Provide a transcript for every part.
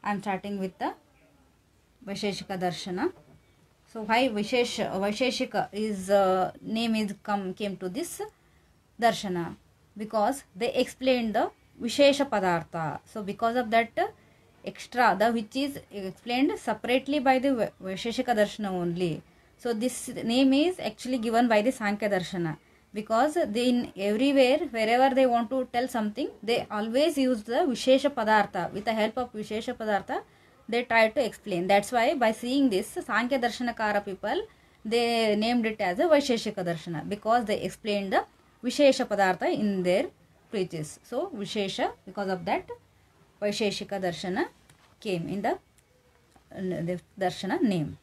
I am starting with the Vaisheshika Darshana. So why Vaisheshika is name is came to this Darshana? Because they explained the Vishesha Padartha. So because of that extra, the which is explained separately by the Vaisheshika Darshana only. So this name is actually given by the Sankhya Darshana, because they in everywhere wherever they want to tell something, they always use the Vishesha Padartha. With the help of Vishesha Padartha, they try to explain. That's why by seeing this Sankhya Darshanakara people, they named it as a Vaisheshika Darshana, because they explained the Vishesha Padartha in their preaches. So Vishesha, because of that Vaisheshika Darshana came in the Darshana name.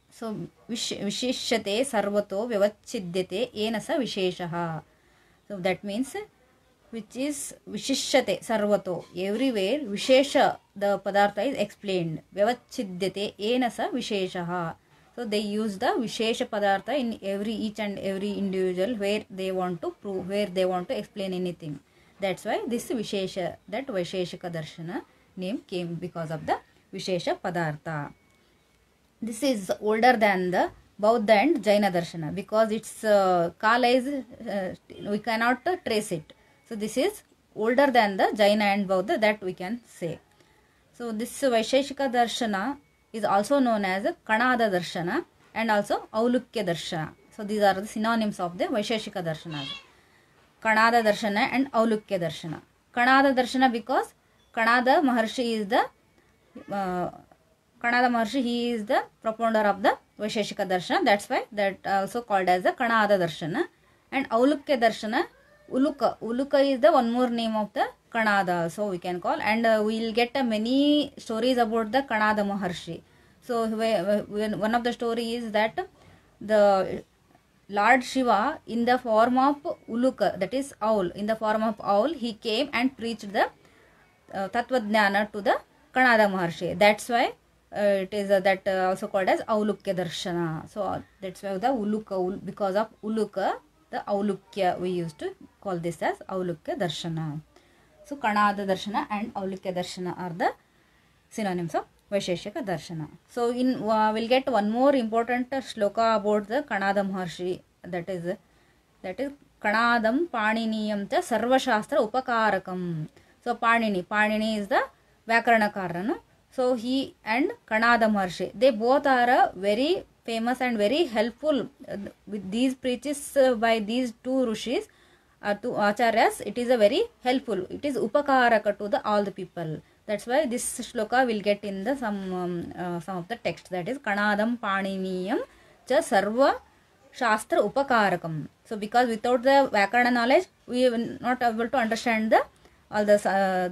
So Vishishyate Sarvato Vyavachchidyate Ena sa Visheshaha. So that means which is Vishishyate Sarvato, everywhere Vishesha, the Padartha is explained. Vyavachchidyate Ena sa Visheshaha. So they use the Vishesha Padartha in each and every individual where they want to prove, where they want to explain anything. That's why this Vishesha, that Vaisheshika Darshana name came because of the Vishesha Padartha. This is older than the Bauddha and Jaina Darshana, because its kala is, we cannot trace it. So this is older than the Jaina and Bauddha, that we can say. So this Vaisheshika Darshana is also known as Kanada Darshana and also Aulukya Darshana. So these are the synonyms of the Vaisheshika Darshana. Kanada Darshana and Aulukya Darshana. Kanada Darshana because Kanada Maharshi is the Kanada Maharshi, he is the propounder of the Vaisheshika Darshana. That's why that also called as the Kanada Darshana. And Aulukya Darshana, Uluka. Uluka is the one more name of the Kanada, so we can call. And we will get many stories about the Kanada Maharshi. So one of the story is that the Lord Shiva in the form of Uluka, that is owl, in the form of owl, he came and preached the Tattvajnana to the Kanada Maharshi. That's why it is that also called as Aulukya Darshana. So that's why the Uluka, because of Uluka, the Aulukya, we used to call this as Aulukya Darshana. So Kanada Darshana and Aulukya Darshana are the synonyms of Vaisheshika Darshana. So we'll get one more important shloka about the Kanada Maharshi, that is Kanadam Paniniyam cha Sarvashastra Upakarakam. So Panini is the Vyakaranakarana. So he and Kanada Maharshi, they both are very famous and very helpful with these preaches by these two rishis, two acharyas. It is a very helpful. It is upakaraka to all the people. That's why this shloka will get in the some of the text, that is Kanadam Paniniyam cha Sarva Shastra Upakarakam. So because without the Vyakarana knowledge, we are not able to understand all the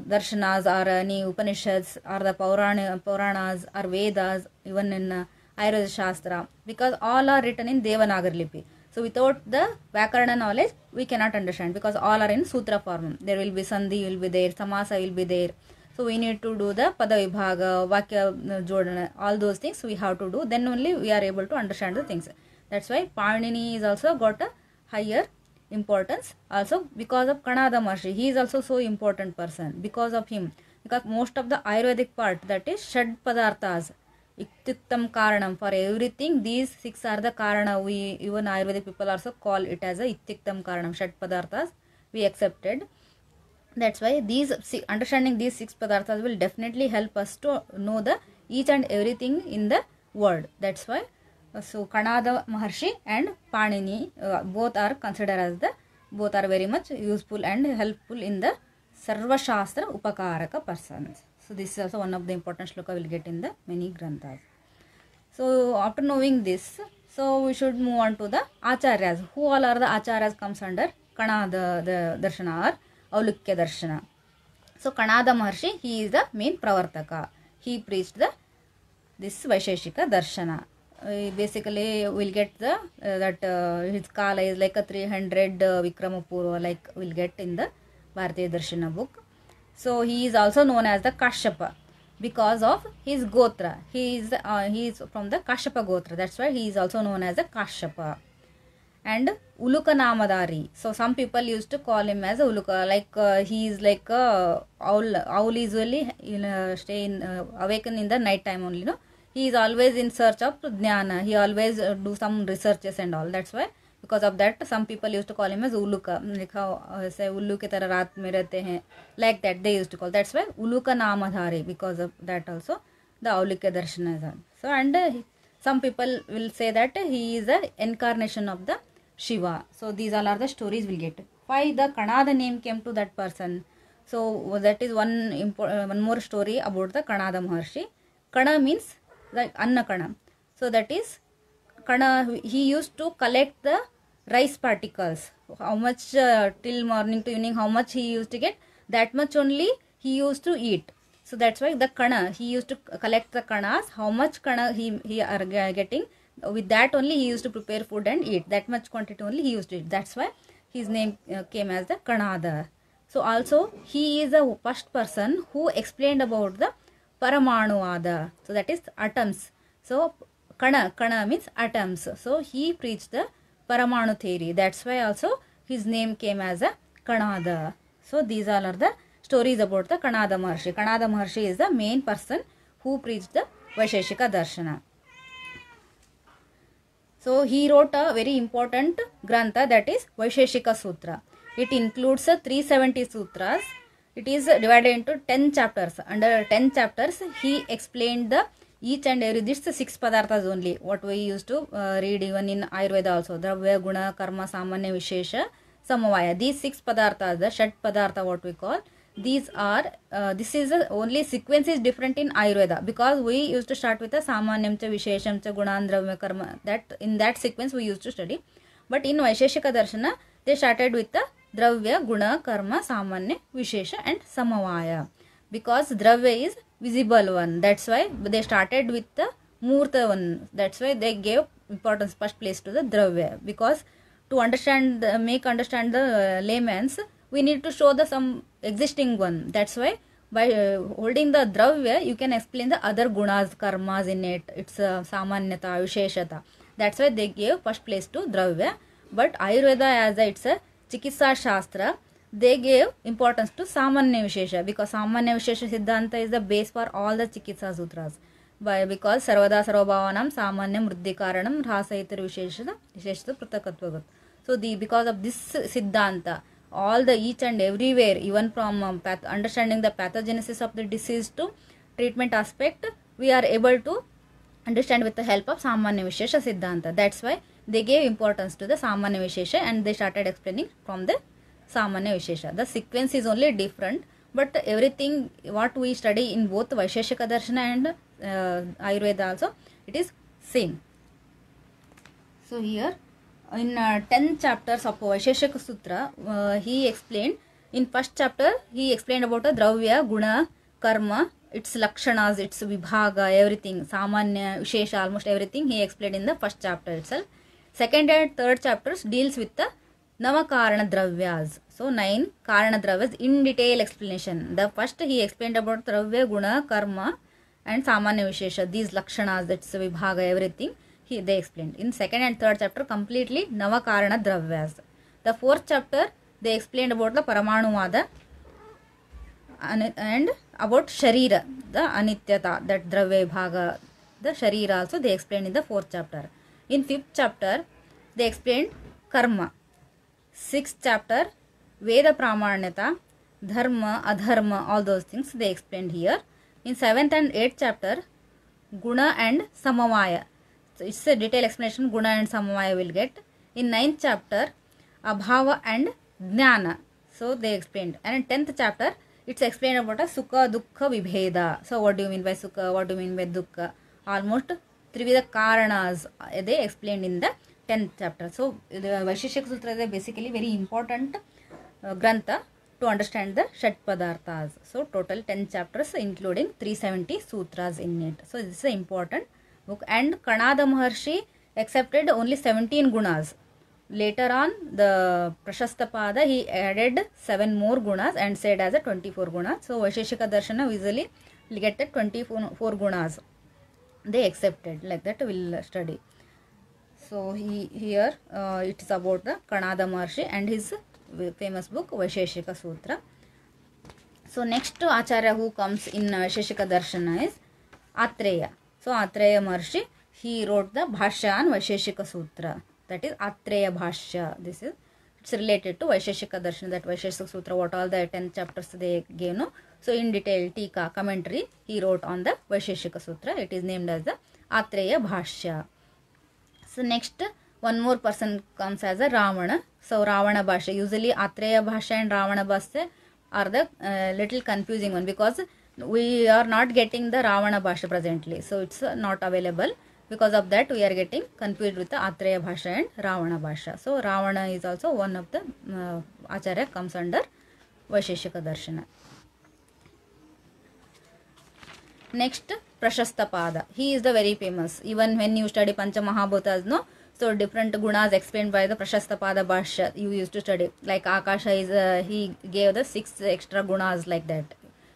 darshanas or any Upanishads or the Puranas or Vedas, even in Ayurveda Shastra, because all are written in Devanagari Lipi. So without the Vyakarana knowledge, we cannot understand, because all are in Sutra form. There will be Sandhi will be there, Samasa will be there. So we need to do the Pada Vibhaga, Vakya Jodana, all those things we have to do. Then only we are able to understand the things. That's why Panini is also got a higher importance, also because of Kanada Maharshi. He is also so important person because of him. Because most of the Ayurvedic part, that is Shad Padarthas, Iktiktam Karanam, for everything these six are the Karana. We even Ayurvedic people also call it as a Iktiktam Karanam, Shad Padarthas, we accepted. That's why understanding these six Padarthas will definitely help us to know the each and everything in the word. That's why so Kanada Maharshi and Panini both are considered as both are very much useful and helpful in the Sarva Shastra Upakaraka persons. So this is also one of the important shloka we'll get in the many granthas. So after knowing this, so we should move on to the Acharyas. Who all are the Acharyas comes under Kanada the Darshana or Aulukya Darshana. So Kanada Maharshi, he is the main Pravartaka. He preached this Vaisheshika Darshana. Basically we'll get the his kala is like a 300 Vikrama Purva, like we'll get in the Bharatiya Darshana book. So he is also known as the Kashyapa because of his Gotra. He is from the Kashyapa Gotra. That's why he is also known as the Kashyapa. and Uluka Namadari. So some people used to call him as Uluka, like he is like a owl. Owl usually stay in awaken in the night time only. No, he is always in search of jnana. He always do some researches and all. That's why because of that some people used to call him as Uluka. Like how say Ullu ke tarah raat mein rehte hain. Like that they used to call. That's why Uluka Namadhari, because of that also the Aulika Darshana is on. So and some people will say that he is the incarnation of the Shiva. So these all are the stories we'll get. Why the Kanada name came to that person? So that is one more story about the Kanada Maharshi. Kana means like Anna Kana. So that is Kana. He used to collect the rice particles. How much till morning to evening? How much he used to get? That much only he used to eat. So that's why the kana, he used to collect the kanas. How much kana he are getting, with that only he used to prepare food and eat. That much quantity only he used to eat. That's why his name came as the Kanada. So also he is the first person who explained about the Paramanuada. So that is atoms. So kana means atoms. So he preached the Paramanu theory. That's why also his name came as a Kanada. So these all are the stories about the Kanada Maharshi. Kanada Maharshi is the main person who preached the Vaisheshika Darshana. So he wrote a very important grantha, that is Vaisheshika Sutra. It includes 370 sutras. It is divided into 10 chapters. Under 10 chapters he explained the each and every, this 6 padarthas only, what we used to read even in Ayurveda also. Dravya, Guna, Karma, Samanya, Vishesha, Samavaya. These 6 padarthas, the Shat Padartha what we call, these are this is only sequence is different in Ayurveda, because we used to start with the Samanyam cha Vishesham cha Gunan Dravya Karma, that in that sequence we used to study. But in Vaisheshika Darshana they started with the Dravya, Guna, Karma, Samanya, Vishesha and Samavaya, because Dravya is visible one. That's why they started with the Murta one. That's why they gave importance first place to the Dravya, because to understand make understand the layman's, we need to show the some existing one. That's why by holding the Dravya you can explain the other gunas, karmas in it. It's Samanyata, Visheshata. That's why they gave first place to Dravya. But Ayurveda, as it's a Chikitsa Shastra, they gave importance to Samanya Vishesha, because Samanya Vishesha Siddhanta is the base for all the Chikitsa Sutras. Because Sarvada Sarvabhavanam Samanya Mriddhikaranam Rasayitar Visheshata Pratakatvagat. So because of this Siddhanta, all the each and everywhere, even from understanding the pathogenesis of the disease to treatment aspect, we are able to understand with the help of Samanya Vishesha Siddhanta. That's why they gave importance to the Samanya Vishesha and they started explaining from the Samanya Vishesha. The sequence is only different, but everything what we study in both Vaisheshika Darshana and Ayurveda also, it is same. So here in 10 chapters of Vaisheshika Sutra, he explained, in first chapter he explained about a Dravya, Guna, Karma, its Lakshanas, its Vibhaga, everything, Samanya, Vishesha, almost everything he explained in the first chapter itself. Second and third chapters deals with the Navakarana Dravyas. So 9 Karana Dravyas in detail explanation. The first he explained about Dravya, Guna, Karma and Samanya Vishesha, these Lakshanas, that's Vibhaga, everything they explained. In second and third chapter completely Navakarana Dravyas. The fourth chapter they explained about the Paramanuvada and about Sharira, the Anityata, that Dravya Bhaga, the Sharira also they explained in the fourth chapter. In fifth chapter they explained Karma. Sixth chapter Veda Pramanyata, Dharma, Adharma, all those things they explained here. In seventh and eighth chapter Guna and Samavaya. So it's a detailed explanation, Guna and Samavaya will get. In 9th chapter, Abhava and Jnana. So they explained. And in 10th chapter, it's explained about a Sukha, Dukkha, Vibheda. So what do you mean by Sukha? What do you mean by Dukkha? Almost Trivida Karanas they explained in the 10th chapter. So the Vaisheshika Sutra is basically very important grantha to understand the Shat Padarthas. So total 10 chapters including 370 sutras in it. So this is an important book. And Kanada Maharshi accepted only 17 gunas. Later on the Prashastapada he added 7 more gunas and said as a 24 gunas. So Vaisheshika Darshana usually will get the 24 gunas. They accepted, like that we will study. So here it is about the Kanada Maharshi and his famous book Vaisheshika Sutra. So next Acharya who comes in Vaisheshika Darshana is Atreya. So Atreya Maharshi, he wrote the Bhashya on Vaisheshika Sutra, that is Atreya Bhashya. This is, it's related to Vaisheshika Darshana, that Vaisheshika Sutra, what all the 10 chapters they gave, no? So in detail, Tika, commentary, he wrote on the Vaisheshika Sutra. It is named as the Atreya Bhashya. So next, one more person comes as a Ravana. So Ravana Bhashya, usually Atreya Bhashya and Ravana Bhashya are the little confusing one, because we are not getting the Ravana Bhashya presently. So it's not available. Because of that, we are getting confused with the Atreya Bhashya and Ravana Bhashya. So Ravana is also one of the Acharya comes under Vaisheshika Darshana. Next, Prashastapada. He is the very famous. Even when you study Pancha Mahabhutas, no? So different gunas explained by the Prashastapada Bhashya you used to study. Like Akasha is, he gave the 6 extra gunas like that.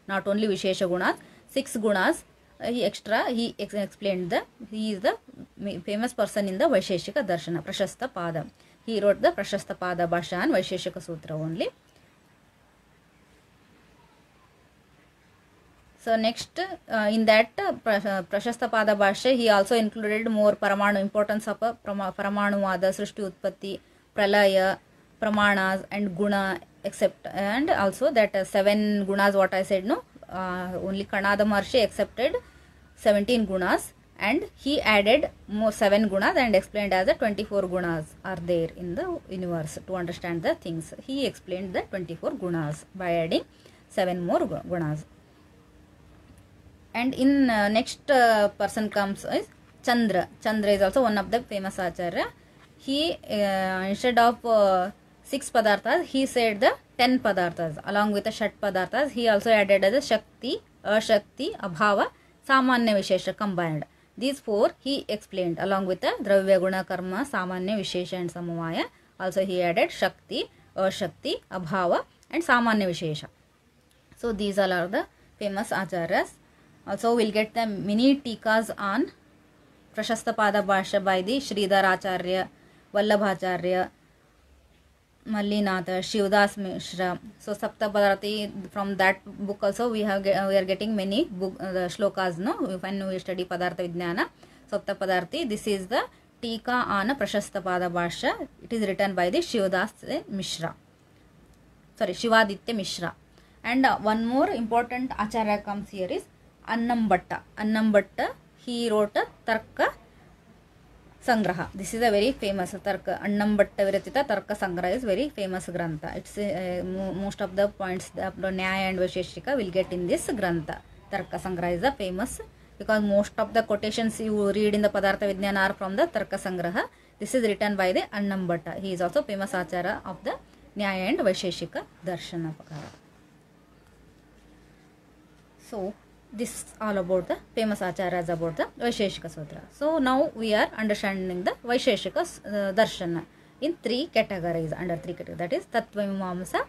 Not only Vishesha gunas, 6 gunas he explained the, he is the famous person in the Vaisheshika Darshana, Prashastapada. He wrote the Prashastapada Bhashya and Vaisheshika Sutra only. So next, in that Prashastapada Bhashya, he also included more Paramanu, importance of Paramanuvada, Srishti Utpatti, Pralaya, Pramanas and Guna, except, and also that 7 gunas what I said, no? Only Kanada Maharshi accepted 17 gunas, and he added more 7 gunas and explained as the 24 gunas are there in the universe to understand the things. He explained the 24 gunas by adding 7 more gunas. And in next person comes is Chandra. Chandra is also one of the famous Acharya. He instead of 6 padarthas, he said the 10 padarthas along with the Shat padarthas. He also added as a Shakti, Ashakti, Abhava, Samanya Vishesha combined. These 4 he explained along with the Dravya Guna Karma, Samanya Vishesha and Samavaya. Also he added Shakti, Ashakti, Abhava and Samanya Vishesha. So these all are the famous Acharyas. Also we'll get the mini tikas on Prashastapada Bhashya by the Sridhar Acharya, Vallabhacharya, Mallinatha, Shivdas Mishra. So Sapta Padarthi, from that book also we are getting many book shlokas, no? When we study Padartha Vijnana, Sapta Padarthi, this is the Tika on Prashastapada Bhashya. It is written by the Shivdas Mishra. Sorry, Shivaditya Mishra. And one more important Acharya comes here is Annambhatta. Annambhatta, he wrote a Tarka Sangraha. This is a very famous Tarka. Annambhatta Viratita Tarka Sangraha is very famous Grantha. It's most of the points, the Nyaya and Vaisheshika will get in this Grantha. Tarka Sangraha is the famous, because most of the quotations you read in the Padartha Vijnana are from the Tarka Sangraha. This is written by the Annambhatta. He is also famous Acharya of the Nyaya and Vaisheshika Darshana Pakara. So this is all about the famous Acharyas about the Vaisheshika Sutra. So now we are understanding the Vaisheshika Darshana in 3 categories, under 3 categories. That is Tattva Mimamsa,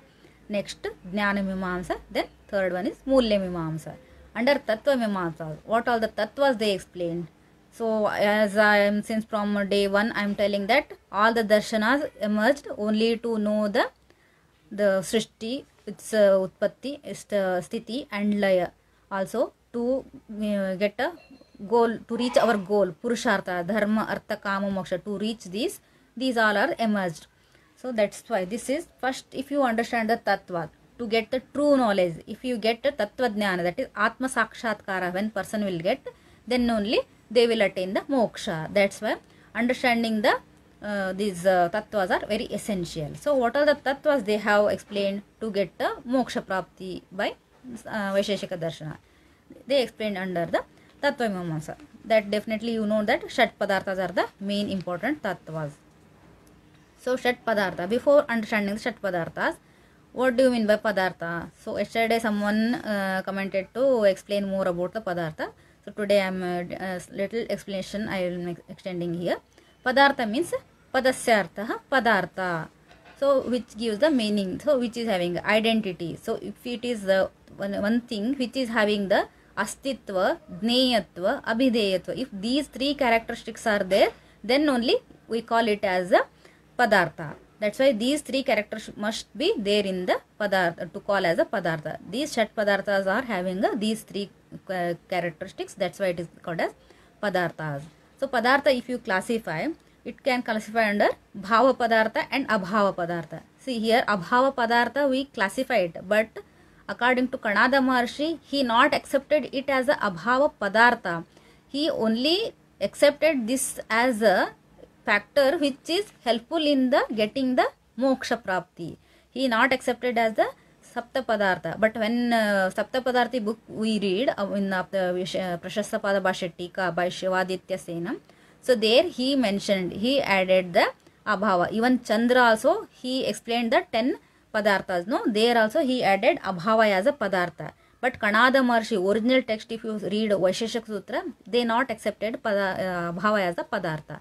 next Jnana Mimamsa, then third one is Mulya Mimamsa. Under Tattva Mimamsa, what all the Tattvas they explained. So as I am, since from day 1 I am telling that all the Darshanas emerged only to know the Srishti, its Utpatti, its Sthiti and Laya. Also to get a goal, to reach our goal, Purushartha, Dharma, Artha, Kama, Moksha, to reach these all are emerged. So that's why this is first, if you understand the Tattva, to get the true knowledge, if you get the Tattva Jnana, that is Atma Sakshatkara, when person will get, then only they will attain the Moksha. That's why understanding the these Tattvas are very essential. So what are the Tattvas they have explained to get the Moksha Prapti by Vaisheshika Darshana? They explained under the Tattva Mimamsa. That definitely you know that Shat Padarthas are the main important Tattvas. So Shat Padartha, before understanding the Shat Padarthas, what do you mean by Padartha? So yesterday someone commented to explain more about the Padartha. So today I am little explanation I will make extending here. Padartha means Padasyartha Padartha. So which gives the meaning, so which is having identity. So if it is the one thing which is having the Astitva, Jneyatva, Abhideyatva, if these 3 characteristics are there, then only we call it as a padartha. That's why these three characters must be there in the padartha to call as a padartha. These Shat padarthas are having these three characteristics. That's why it is called as padarthas. So padartha, if you classify, it can classify under bhava padartha and abhava padartha. See here, abhava padartha we classify it, but according to Kanada Maharshi, he not accepted it as a abhava padartha. He only accepted this as a factor which is helpful in the getting the moksha prapti. He not accepted as the sapta padartha. But when sapta padarthi book we read in the Prashasta Pada Bhashya Tika by Shivaditya Senam, so there he mentioned, he added the abhava. Even Chandra also, he explained the 10 padarthas. No, there also he added abhava as a padartha. But Kanada Maharshi, original text, if you read Vaisheshika Sutra, they not accepted abhava as a padartha.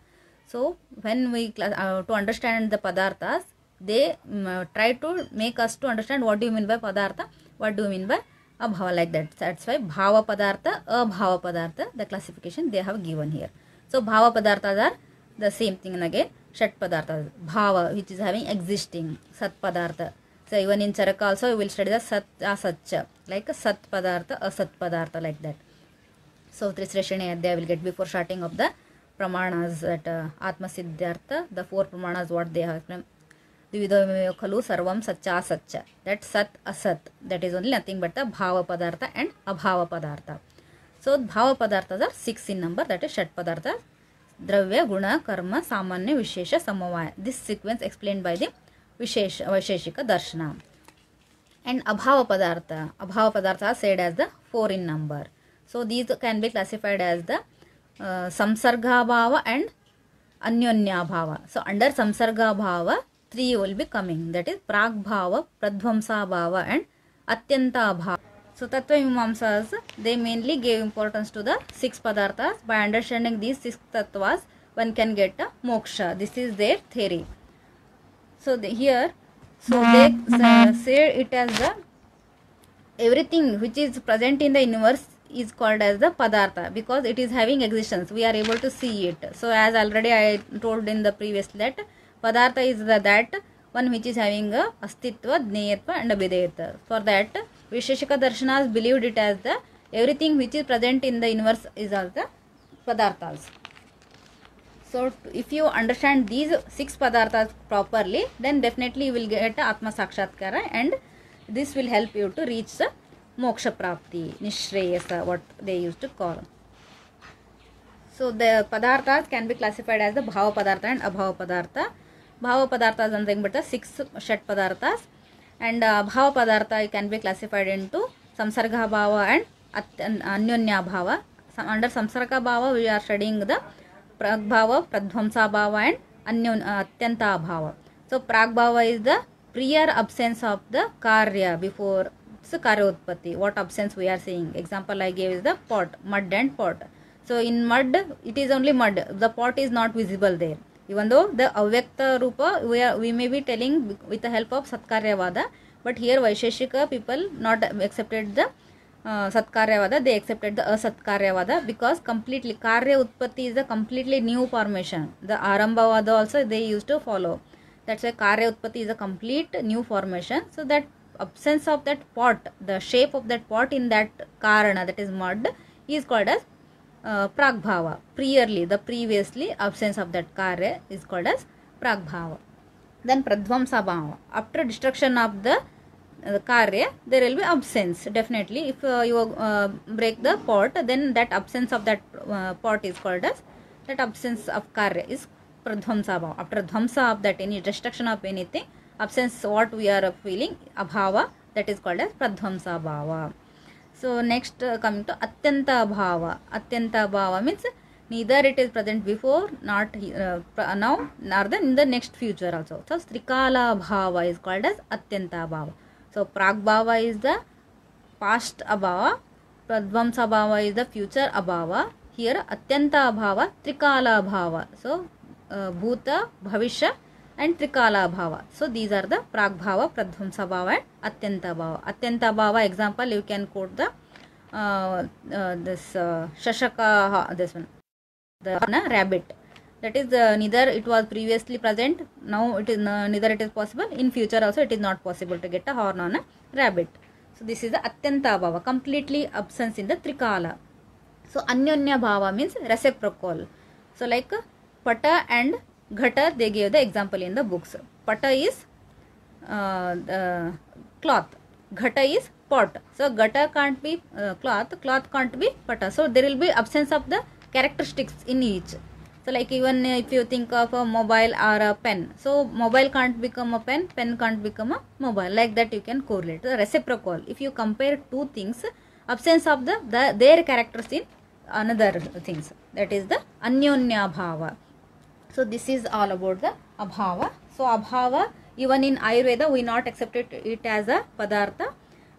So when we to understand the padarthas, they try to make us to understand what do you mean by padartha, what do you mean by abhava, like that. That's why bhava padartha, abhava padartha, the classification they have given here. So bhava padarthas are the same thing again. Shat padarthas, bhava, which is having existing, sat padartha. So even in Charaka also we will study the sat asatcha, like a sat padartha, asat padartha, like that. So Trisreshani Adhyaya will get before starting of the pramanas, that Atma Siddhartha, the 4 pramanas what they have. Dividhamyo khalu sarvam satcha asatcha. That sat asat, that is only nothing but the bhava padartha and abhava padartha. So bhava padarthas are 6 in number, that is Shat padarthas. Dravya, Guna, Karma, Samanya, Vishesha, Samavaya. This sequence explained by the Vaisheshika Darshana. And Abhava Padartha are said as the 4 in number. So these can be classified as the Samsarga Bhava and Anyonya Bhava. So under Samsarga Bhava, 3 will be coming. That is Prag Bhava, Pradvamsa Bhava and Atyanta Bhava. So Tattva Mimamsas, they mainly gave importance to the 6 padarthas. By understanding these 6 tattvas, one can get a moksha. This is their theory. So here, so they say it as the everything which is present in the universe is called as the padartha, because it is having existence. We are able to see it. So as already I told in the previous, that padartha is that one which is having a astitva, jneyatva and abhideyatva. For that, Vaisheshika Darshanas believed it as the everything which is present in the universe is all the padarthas. So if you understand these 6 padarthas properly, then definitely you will get Atma Sakshatkara, and this will help you to reach the moksha prapti, nishreyasa, what they used to call. So the padarthas can be classified as the bhava padartha and abhava padartha. Bhava padartha is nothing but the 6 Shat padarthas, and bhava padartha can be classified into Samsarga bhava and Anyonya bhava. Under Samsarga bhava we are studying the Prag bhava, Pradvamsa bhava and Atyanta bhava. So Prag bhava is the prior absence of the karya before karya utpatti. What absence we are seeing? Example I gave is the pot, mud and pot. So in mud, it is only mud. The pot is not visible there. Even though the avyakta rupa we may be telling with the help of Satkaryavada, but here Vaisheshika people not accepted the Satkaryavada, they accepted the Asatkaryavada, because completely Karya Utpatti is a completely new formation. The Arambhavada also they used to follow. That's why Karya Utpatti is a complete new formation. So that absence of that pot, the shape of that pot in that Karana, that is mud, is called as Pragbhava. The previously absence of that Karya is called as Pragbhava. Then Pradvamsa Bhava. After destruction of the Karya, there will be absence. Definitely, if you break the pot, then that absence of that pot is called as, that absence of Karya is Pradvamsa Bhava. After Dhamsa of that, any destruction of anything, absence what we are feeling, Abhava, that is called as Pradvamsa Bhava. So next coming to Atyanta Bhava. Atyanta Bhava means neither it is present before, not now, nor in the next future also. So Trikala Bhava is called as Atyanta Bhava. So Prag Bhava is the past Abhava, Pradvamsa Bhava is the future Abhava. Here Atyanta Bhava, Trikala Bhava. So Bhuta, Bhavishya and Trikala Bhava. So these are the Prag Bhava, Pradvamsa Bhava and Atyanta Bhava. Atyanta Bhava example you can quote the this Shashaka, this one, the rabbit. that is neither it was previously present, now it is neither it is possible, in future also it is not possible to get a horn on a rabbit. So this is the atyanta bhava, completely absence in the trikala. So anyonya bhava means reciprocal. So like pata and ghata, they gave the example in the books. Pata is cloth, ghata is pot. So ghata can't be cloth, cloth can't be pata. So there will be absence of the characteristics in each. So like even if you think of a mobile or a pen, so mobile can't become a pen, pen can't become a mobile. Like that you can correlate. The reciprocal. If you compare two things, absence of their characters in another things. That is the anyonya bhava. So this is all about the abhava. So abhava, even in Ayurveda we not accept it as a padartha,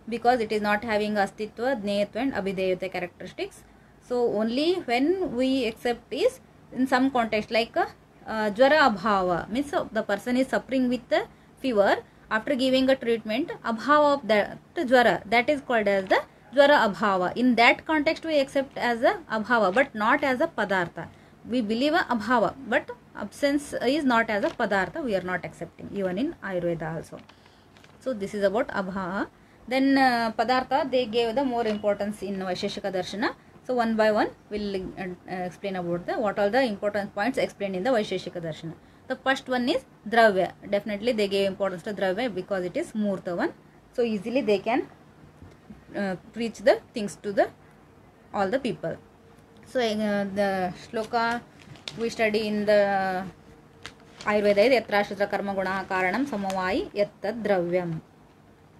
because it is not having astitva, jnayatva and abhideyata characteristics. So only when we accept is in some context, like jvara abhava means the person is suffering with the fever, after giving a treatment, abhava of that jvara, that is called as the jvara abhava. In that context we accept as a abhava, but not as a padartha. We believe a abhava, but absence is not as a padartha, we are not accepting, even in Ayurveda also. So this is about abhava. Then padartha, they gave the more importance in Vaisheshika Darshana. So one by one we'll explain about what are the important points explained in the Vaisheshika Darshana. The first one is dravya. Definitely they gave importance to dravya because it is murta one. So easily they can preach the things to all the people. So the shloka we study in the Ayurveda is yatrashitra karma guna karanam samavai yattad dravyam.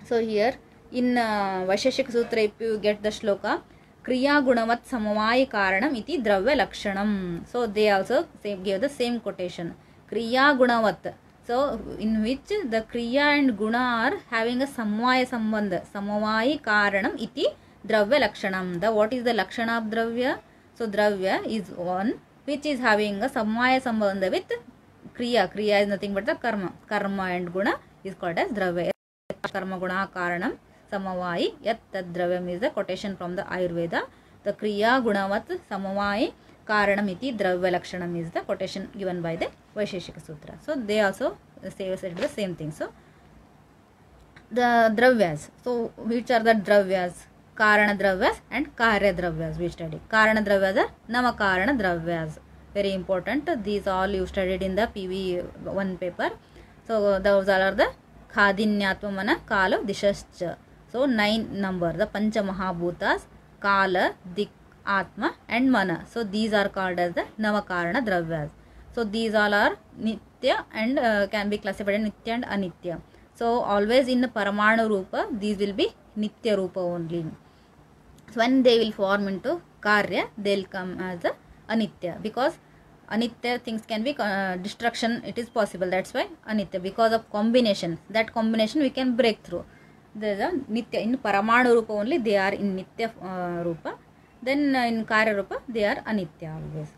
So here in Vaisheshika Sutra, if you get the shloka, kriya gunavat samavai karanam iti dravya lakshanam. So they also gave the same quotation, kriya gunavat. So in which the kriya and guna are having a samvaya sambandha, samavai karanam iti dravya lakshanam. The what is the lakshana of dravya? So dravya is one which is having a samvaya sambandha with kriya. Kriya is nothing but the karma. Karma and guna is called as dravya. Karma guna karanam samavai yat tad dravyam is the quotation from the Ayurveda. The kriya gunavat samavai karanam iti dravya lakshanam is the quotation given by the Vaisheshika Sutra. So they also said the same thing. So the dravyas. So which are the dravyas? Karana dravyas and karya dravyas we study. Karana dravyas are namakarana dravyas. Very important. These all you studied in the PV1 paper. So those are the khadinyatmana kala dishascha. So 9 number. The pancha mahabhutas, kala, dik, atma and mana. So these are called as the namakarana dravyas. So these all are nitya and can be classified as nitya and anitya. So always in the paramanu rupa, these will be nitya rupa only. So when they will form into karya, they will come as a anitya, because anitya things can be destruction, it is possible. That's why anitya, because of combination. That combination we can break through. There is a nitya in paramanu rupa only, they are in nitya rupa. Then in karya rupa they are anitya always.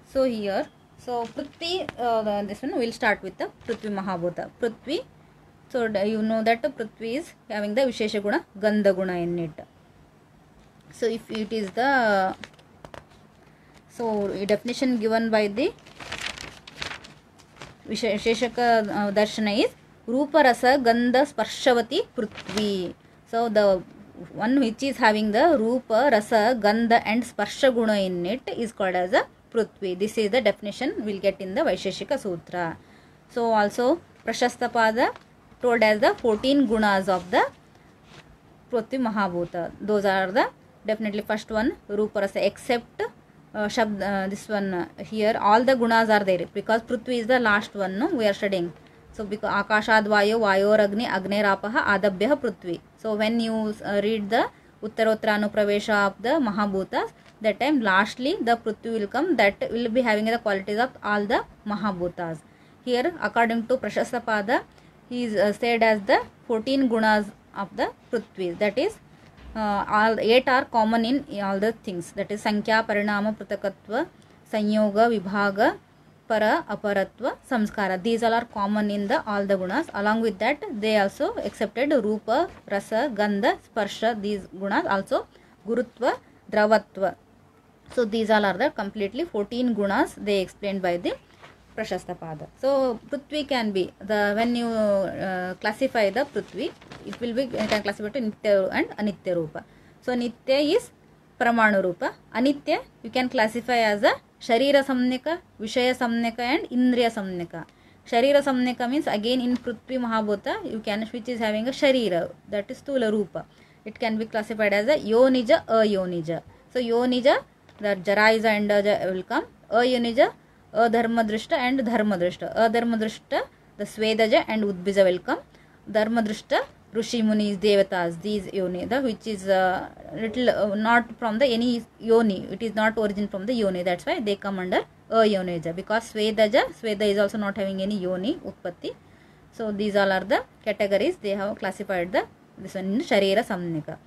So here, so Prithvi, this one we will start with the Prithvi Mahabhuta. Prithvi, so you know that Prithvi is having the Vishesha Guna, Gandha Guna in it. So if it is the, so definition given by the Visheshaka Darshana is Rupa Rasa Gandha Sparshavati Prithvi. So the one which is having the Rupa, Rasa, Gandha and Sparsha Guna in it is called as a Prithvi. This is the definition we will get in the Vaisheshika Sutra. So also Prashastapada told as the 14 gunas of the Prithvi Mahabhuta. Those are the definitely first one, Rupa Rasa, except this one here all the gunas are there, because Prithvi is the last one, no, we are studying. So because Akashad Vayo, Vayor Agni, Agnerapah, Adabhyah Prithvi. So when you read the Uttarottara Anupravesha of the Mahabhutas, that time lastly the Prithvi will come, that will be having the qualities of all the Mahabhutas. Here according to Prashastapada, he is said as the 14 gunas of the Prithvi. That is all 8 are common in all the things. That is Sankhya, Parinama, Pratakatva, Sanyoga, Vibhaga, Para, Aparatva, Samskara. These all are common in the all the gunas. Along with that, they also accepted Rupa, Rasa, Gandha, Sparsha. These gunas also Gurutva, Dravatva. So these all are the completely 14 gunas they explained by the Prashasthapada. So Prithvi can be the, when you classify the Prithvi, it will be, you can classify to Nitya and Anitya Rupa. So Nitya is Pramanu Rupa. Anitya you can classify as a Sharira Samnika, Vishaya Samnika and Indriya Samnika. Sharira Samnika means again in Prithvi Mahabhuta you can, which is having a Sharira, that is Stula Rupa. It can be classified as a Yonija, Ayonija. So Yonija, the Jara is and will come. Ayonija, Dharmadrishta and Dharmadrishta. Dharmadrishta, the Svedaja and Udbija will come. Dharmadrishta, Rishi Munis, Devatas, these yoni, the which is little not from the any yoni. It is not origin from the yoni. That's why they come under Ayonija, because Svedaja, Sveda is also not having any yoni utpatti. So these all are the categories they have classified the this one in Sharira Samnika.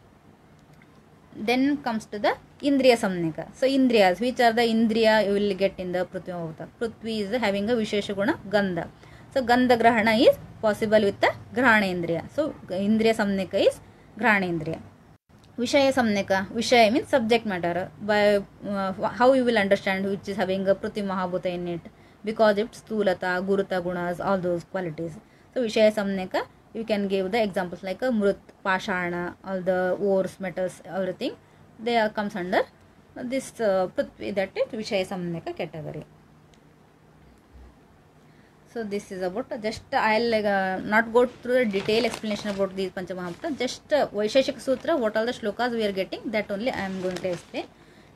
Then comes to the Indriya Samnika. So Indriyas, which are the Indriya you will get in the Prithvi Mahabhuta. Prithvi is having a Vishesha Guna Gandha. So Gandha Grahana is possible with the Grahana Indriya. So Indriya Samnika is Grahana Indriya. Vishaya Samnika, Vishaya means subject matter. By how you will understand which is having a Prithvi Mahabhuta in it, because it's Stulata, Guruta Gunas, all those qualities. So Vishaya Samnika, you can give the examples like a Mrut, Pashana, all the ores, metals, everything. They comes under this Prithvi, that is Vishaya Samnika category. So this is about, just I'll not go through the detailed explanation about these Panchamahabhuta. Just Vaisheshika Sutra, what all the shlokas we are getting, that only I am going to explain.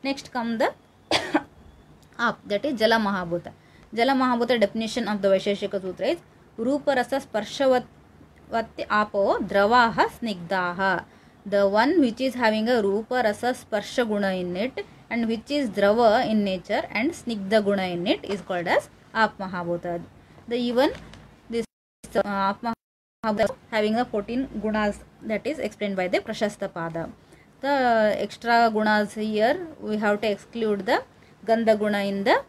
Next come the that is Jala Mahabhuta. Jala Mahabhuta definition of the Vaisheshika Sutra is Rupa Rasa Sparshavati Apo Dravaha Snigdaha. The one which is having a Rupa Rasa Sparsha Guna in it and which is Drava in nature and Snigdha Guna in it is called as Ap Mahabhuta. The even this Ap Mahabhuta having the 14 gunas that is explained by the Prashasthapada. The extra gunas here we have to exclude the Gandha Guna in the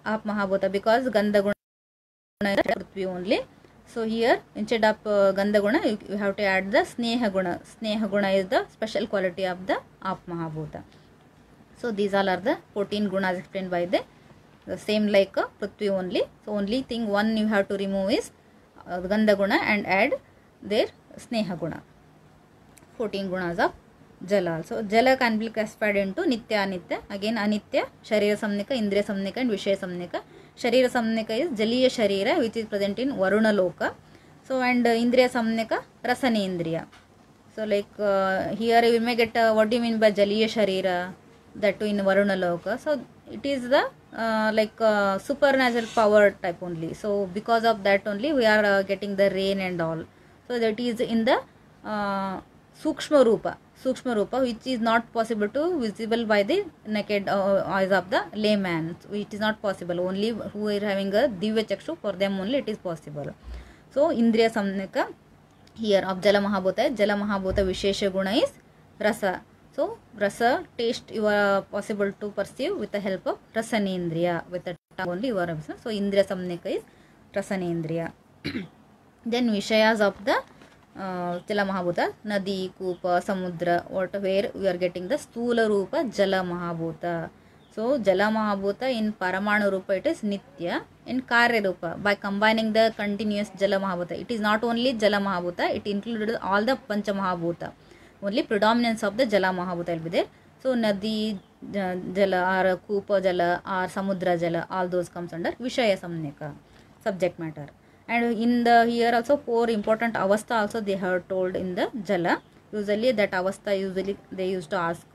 Ap Mahabhuta, because Gandha Guna is Prithvi only. So here instead of Gandha Guna you have to add the Sneha Guna. Sneha Guna is the special quality of the Ap Mahabhuta. So these all are the 14 gunas explained by the same like Prithvi only. So only thing one you have to remove is Gandha Guna and add their Sneha Guna. 14 gunas of Jala. So Jala can be classified into Nitya, Anitya. Again Anitya, Sharira Samnika, Indriya Samnika and Vishaya Samnika. Sharira Samnika is Jaliya Sharira, which is present in Varuna Loka. So and Indriya Samnika, Rasani Indriya. So like here you may get what do you mean by Jaliya Sharira, that too in Varuna Loka. So it is the supernatural power type only. So because of that only we are getting the rain and all. So that is in the Sukshma Rupa, which is not possible to visible by the naked eyes of the layman. It is not possible. Only who are having a Divya Chakshu, for them only it is possible. So Indriya Samnika here of Jala Mahabhuta. Jala Mahabhuta Vishesha Guna is Rasa. So Rasa, taste you are possible to perceive with the help of Rasani Indriya. With the tongue only you are able. So Indriya Samnika is Rasani Indriya. Then Vishayas of the Jala Mahabhuta, Nadi, Kupa, Samudra, where we are getting the Stula Rupa Jala Mahabhuta. So Jala Mahabhuta in Paramanu Rupa it is Nitya, in Karya Rupa by combining the continuous Jala Mahabhuta. It is not only Jala Mahabhuta, it included all the Pancha Mahabhuta. Only predominance of the Jala Mahabhuta will be there. So Nadi Jala or Kupa Jala or Samudra Jala, all those comes under Vishaya Samnika, subject matter. And in the here also 4 important avastha also they have told in the Jala. Usually that avastha usually they used to ask.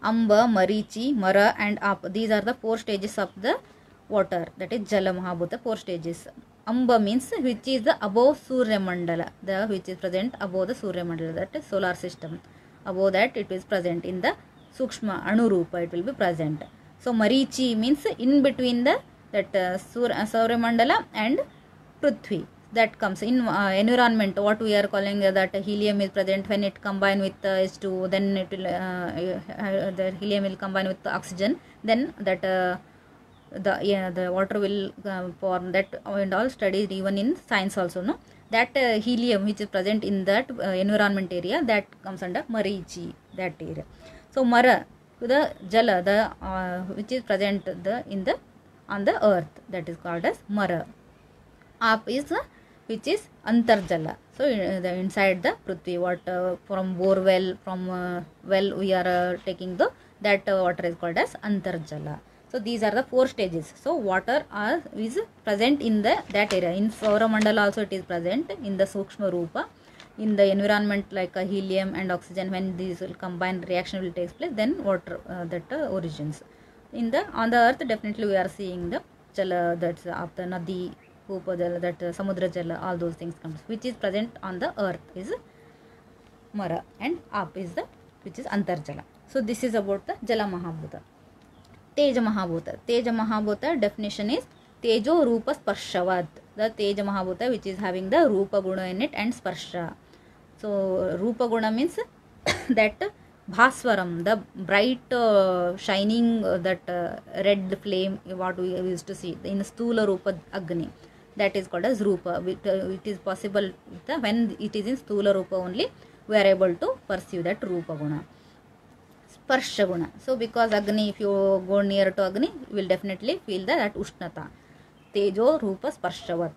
Amba, Marichi, Mara and Ap. These are the 4 stages of the water. That is Jala Mahabhuta, 4 stages. Amba means which is the above Surya Mandala, the which is present above the Surya Mandala, that is solar system. Above that it is present in the Sukshma Anurupa, it will be present. So Marichi means in between the that Surya Mandala and Prithvi, that comes in environment. What we are calling that helium is present when it combine with H2, then it will the helium will combine with the oxygen, then that the water will form, that and all studied even in science also, no, that helium which is present in that environment area, that comes under Marichi, that area. So Mara, the Jala, the which is present in the on the earth, that is called as Mara. Up is which is Antarjala. So the inside the Prithvi, what from borewell, from well we are taking that water is called as Antarjala. So these are the 4 stages. So water is present in that area. In Saura Mandala also it is present in the Sukshma Rupa. In the environment like helium and oxygen, when these will combine, reaction will take place, then water that origins. On the earth, definitely we are seeing the Jala, that's of the Nadi, Upa Jala, that Samudra Jala, all those things comes. Which is present on the earth is Mara, and up is which is Antarjala. So this is about the Jala Mahabhuta. Teja Mahabhuta. Teja Mahabhuta definition is Tejo Rupa Sparshavad. The Teja Mahabhuta which is having the Rupa Guna in it and Sparsha. So Rupa Guna means that Bhaswaram, the bright shining that red flame what we used to see in Stula Rupa Agni. That is called as Rupa. It is possible when it is in Stula Rupa only we are able to perceive that Rupa Guna. Sparsha Guna. So because Agni, if you go near to Agni, you will definitely feel that Ushnata. Tejo Rupa Sparshavat.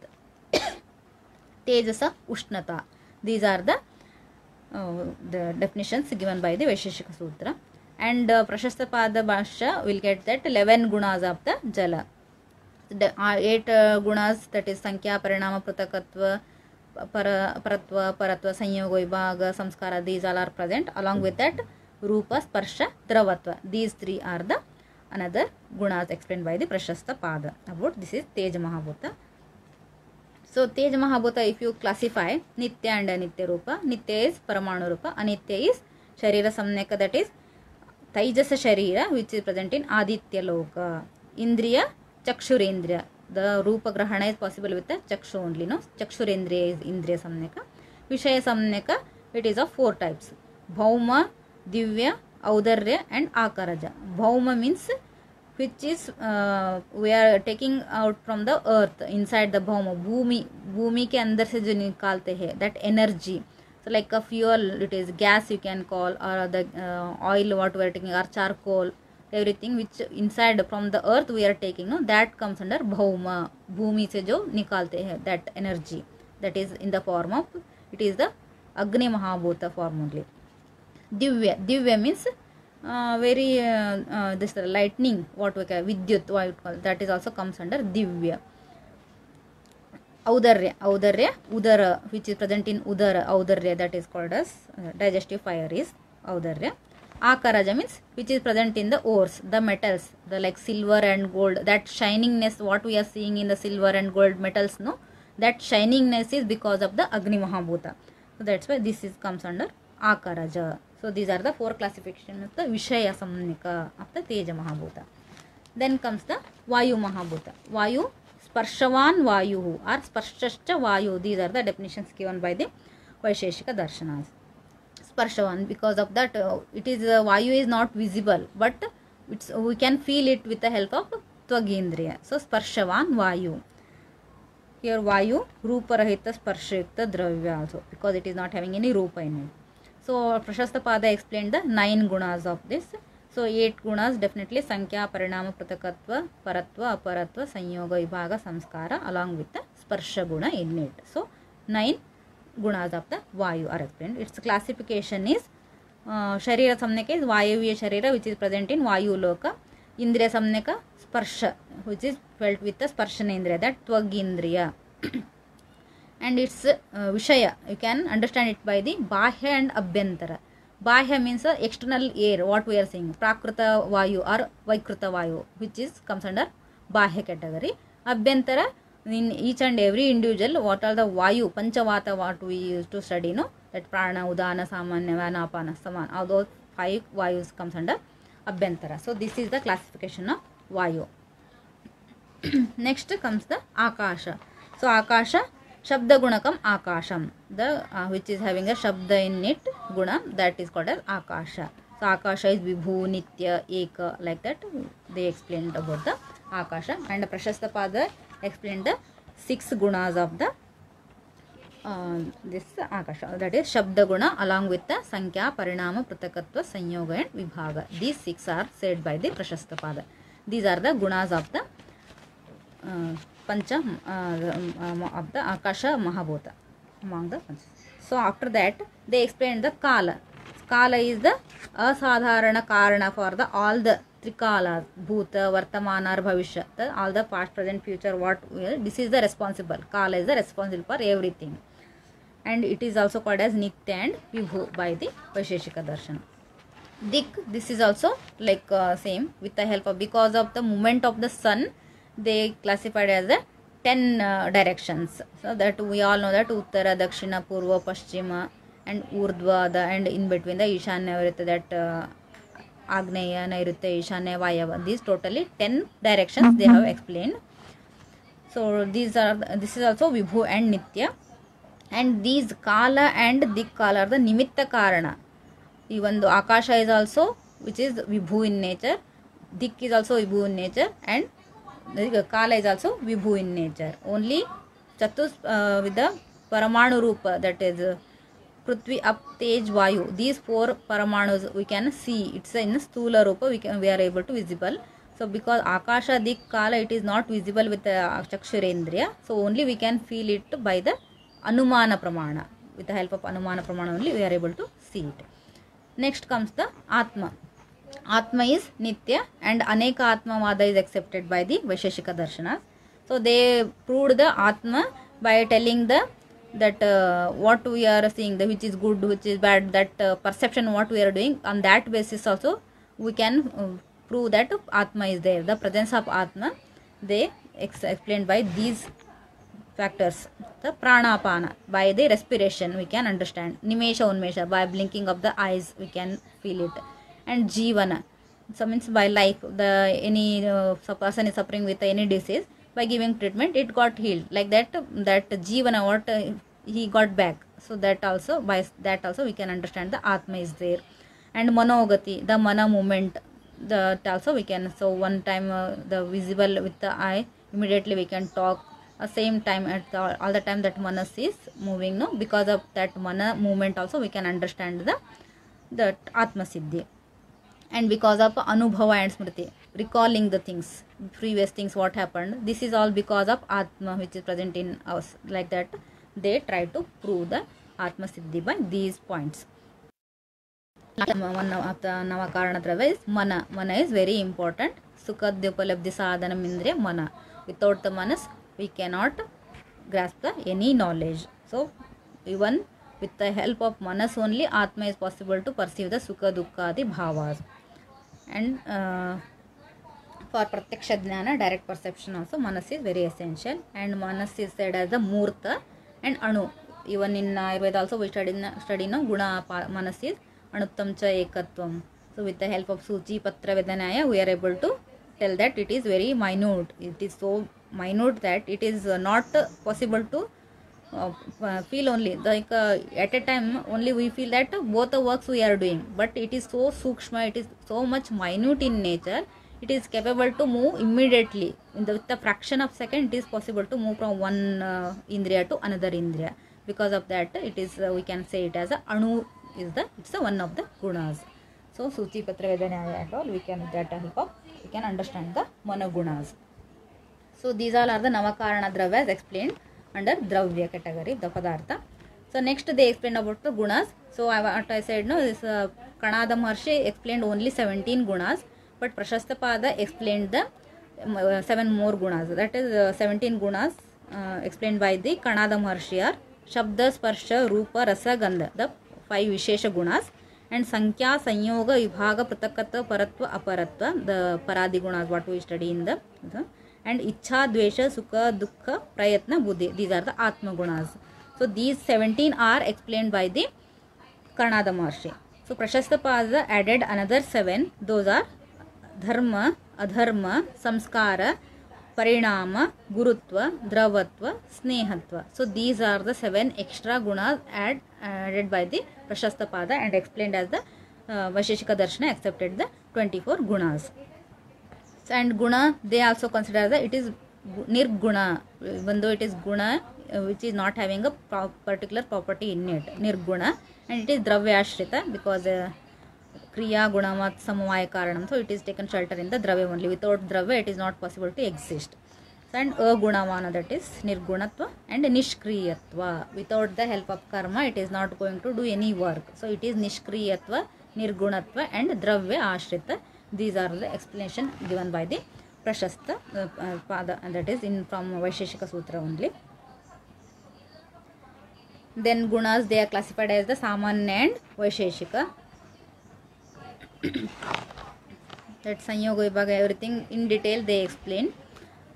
Tejasa Ushnata. These are the definitions given by the Vaisheshika Sutra. And Prashasta Pada Bhashya will get that 11 gunas of the Jala. 8 gunas, that is Sankhya, Parinama, Pratakatva, Paratva, Sanyoga, Vibhaga, Samskara, these all are present. Along with that, Rupa, Sparsha, Dravatva. These 3 are the another gunas explained by the Prashasta Pada. About this is Teja Mahabhuta. So Teja Mahabhuta, if you classify Nitya and Anitya Rupa, Nitya is Paramanu Rupa, Anitya is Sharira Samneka, that is Taijasa Sharira, which is present in Aditya Loka. Indriya, Chakshurendriya. The Rupa Grahana is possible with the Chakshu only, no? Chakshurendriya is Indriya Samneka. Vishaya Samneka, it is of 4 types. Bhauma, Divya, Audarya and Akaraja. Bhauma means which is we are taking out from the earth, inside the Bhauma. Bhumi ke andar se jo nikalte hai, that energy. So like a fuel, it is gas you can call, or the oil what we are taking, or charcoal, everything which inside from the earth we are taking, no, that comes under Bhauma. Bhumi se jo nikalte hai, that energy. That is in the form of, it is the Agni Mahabhuta form only. Divya means very this lightning, what we call Vidyut, what we call, that is also comes under Divya. Audarya, Udara, which is present in Udara, Audarya, that is called as digestive fire is Audarya. Akaraja means which is present in the ores, the metals, the like silver and gold, that shiningness what we are seeing in the silver and gold metals, no, that shiningness is because of the Agni Mahabhuta. So that's why this comes under Akaraja. So these are the 4 classifications of the Vishaya Samnika of the Teja Mahabhuta. Then comes the Vayu Mahabhuta. Vayu, Sparshavan Vayu or Sparshascha Vayu. These are the definitions given by the Vaisheshika Darshanas. Sparshavan, because of that it is Vayu is not visible, but we can feel it with the help of Twagendriya. So Sparshavan Vayu. Here Vayu, Rupa Rahita Sparshayukta Dravya also, because it is not having any Rupa in it. So Prashasta Pada explained the 9 gunas of this. So 8 gunas definitely Sankhya, Parinama, Pratakatva, Paratva, Aparatva, Sanyoga, Vibhaga, Samskara, along with the Sparsha guna in it. So 9 gunas of the Vayu are explained. Its classification is Sharira Samneka is Vayavya Sharira, which is present in Vayu Loka. Indriya Samneka, Sparsha, which is felt with the Sparshana Indriya, that Twagindriya. And its Vishaya, you can understand it by the Bahya and Abhyantara. Bahya means external air, what we are saying, Prakruta Vayu or Vaikruta Vayu, which is comes under Bahya category. Abhyantara, in each and every individual, what are the Vayu, Panchavata, what we used to study, no? That Prana, Udana, Samanya, Vanapana, Saman, all those 5 Vayus comes under Abhyantara. So this is the classification of Vayu. Next comes the Akasha. So Akasha, Shabda Gunakam Akasham, the which is having a Shabda in it, Guna, that is called as Akasha. So Akasha is Vibhu, Nitya, Eka, like that they explained about the Akasha. And Prashasta Pada explained the 6 gunas of the this Akasha, that is Shabda Guna along with the Sankhya, Parinama, Pratakatva, Sanyoga and Vibhaga. These 6 are said by the Prashastapada. These are the gunas of the Pancha of the Akasha Mahabhuta among the Pancha. So after that they explain the Kala. Kala is the asadharana karana for the all the Trikalas, Bhuta, Vartamana, Bhavishyat, all the past, present, future, what this is the responsible. Kala is the responsible for everything. And it is also called as Nitya and Vibhu by the Vaisheshika Darshana. Dik, this is also like same with the help of, because of the movement of the sun, they classified as the 10 directions. So that we all know that Uttara, Dakshina, Purva, Paschima and Urdhva, and in between the Ishanya, that Agneya, Nairuta, Ishanya, Vayava. These totally 10 directions they have explained. So this is also Vibhu and Nitya. And these Kala and Dik Kala are the Nimitta Karana. Even though Akasha is also, which is Vibhu in nature, Dik is also Vibhu in nature, and Kala is also Vibhu in nature. Only Chatus with the Paramanu Rupa, that is Prithvi, Up, Tej, Vayu. These 4 Paramanus we can see. It's in Stula Rupa, we are able to visible. So because Akasha, Dik, Kala, it is not visible with the Chakshurendriya. So only we can feel it by the Anumana Pramana. With the help of Anumana Pramana only we are able to see it. Next comes the Atma. Atma is Nitya and Aneka Atma Vada is accepted by the Vaisheshika Darshanas. So they proved the Atma by telling that what we are seeing, which is good, which is bad, that perception what we are doing, on that basis also we can prove that Atma is there. The presence of Atma they explained by these factors. The Pranapana, by the respiration we can understand. Nimesha Unmesha, by blinking of the eyes we can feel it. And Jivana, so means by life, any person is suffering with any disease, by giving treatment it got healed. Like that Jivana, what he got back. So that also, by that also we can understand the Atma is there. And Manogati, the Mana movement, that also we can. So one time the visible with the eye, immediately we can talk. Same time at all the time that Manas is moving, no, because of that Mana movement also we can understand the Atma Siddhi. And because of Anubhava and Smriti, recalling the things, previous things what happened, this is all because of Atma which is present in us. Like that they try to prove the Atma Siddhi by these points. One of the Navakarana Dravya is Mana. Mana is very important. Sukhadyupalabdhi sadhanam indriya Mana. Without the Manas we cannot grasp any knowledge. So even with the help of Manas only, Atma is possible to perceive the Sukha Dukkha adi bhavas. And for Pratyaksha Jnana, direct perception also, Manas is very essential. And Manas is said as the Murta and Anu. Even in Ayurveda also we study no Guna Manas is Anuttam cha Ekatvam. So with the help of Suchi Patra Vedanaya we are able to tell that it is very minute. It is so minute that it is not possible to feel only. Like at a time only we feel that both the works we are doing, but it is so sukshma, it is so much minute in nature, it is capable to move immediately. With the fraction of second it is possible to move from one indriya to another indriya. Because of that it is we can say it as a Anu is it's one of the gunas. So Suchi Patra Vedanaya and all we can, with that help of we can understand the Mana gunas. So these all are the Navakarana Dravyas explained under Dravya category, the Padartha. So next they explained about the gunas. So what I said, no, this Kanada Maharshi explained only 17 gunas, but Prashastapada explained the 7 more gunas. That is 17 gunas explained by the Kanada Maharshi are Shabda, Sparsha, Rupa, Rasa, Gandha, the 5 Vishesha gunas. And Sankhya, Sanyoga, Vibhaga, Pratakatva, Paratva, Aparatva, the Paradi gunas what we study in the and Ichha, Dvesha, Sukha, Dukkha, Prayatna, Buddhi. These are the Atma gunas. So these 17 are explained by the Kanada Maharshi. So Prashastapada added another 7. Those are Dharma, Adharma, Samskara, Parinama, Gurutva, Dravatva, Snehatva. So these are the 7 extra gunas added by the Prashastapada and explained as the Vaisheshika Darshana accepted the 24 gunas. And guna they also consider that it is nirguna, even though it is guna which is not having a particular property in it, nirguna, and it is dravyashrita because kriya gunamat samavaya karanam, so it is taken shelter in the dravya only. Without dravya it is not possible to exist. And agunavana, that is nirgunatva, and nishkriyatva, without the help of karma it is not going to do any work, so it is nishkriyatva, nirgunatva, and dravya ashrita. These are the explanation given by the Prashasta Pada, and that is in from Vaisheshika Sutra only. Then gunas, they are classified as the Samanya and Vaisheshika. That Sanyoga Vibhaga, everything in detail they explain.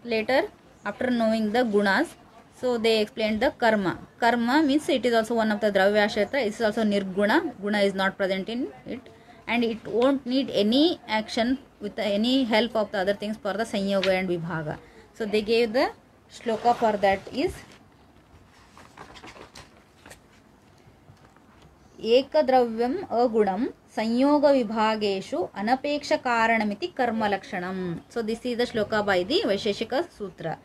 Later, after knowing the gunas, so they explained the karma. Karma means it is also one of the dravya ashrita. It is also nirguna. Guna is not present in it, and it won't need any action with any help of the other things for the sanyoga and vibhaga. So they gave the shloka for that is ekadravayam agunam sanyoga vibhageshu anapeksha karanamiti karma lakshanam. So this is the shloka by the Vaisheshika Sutra.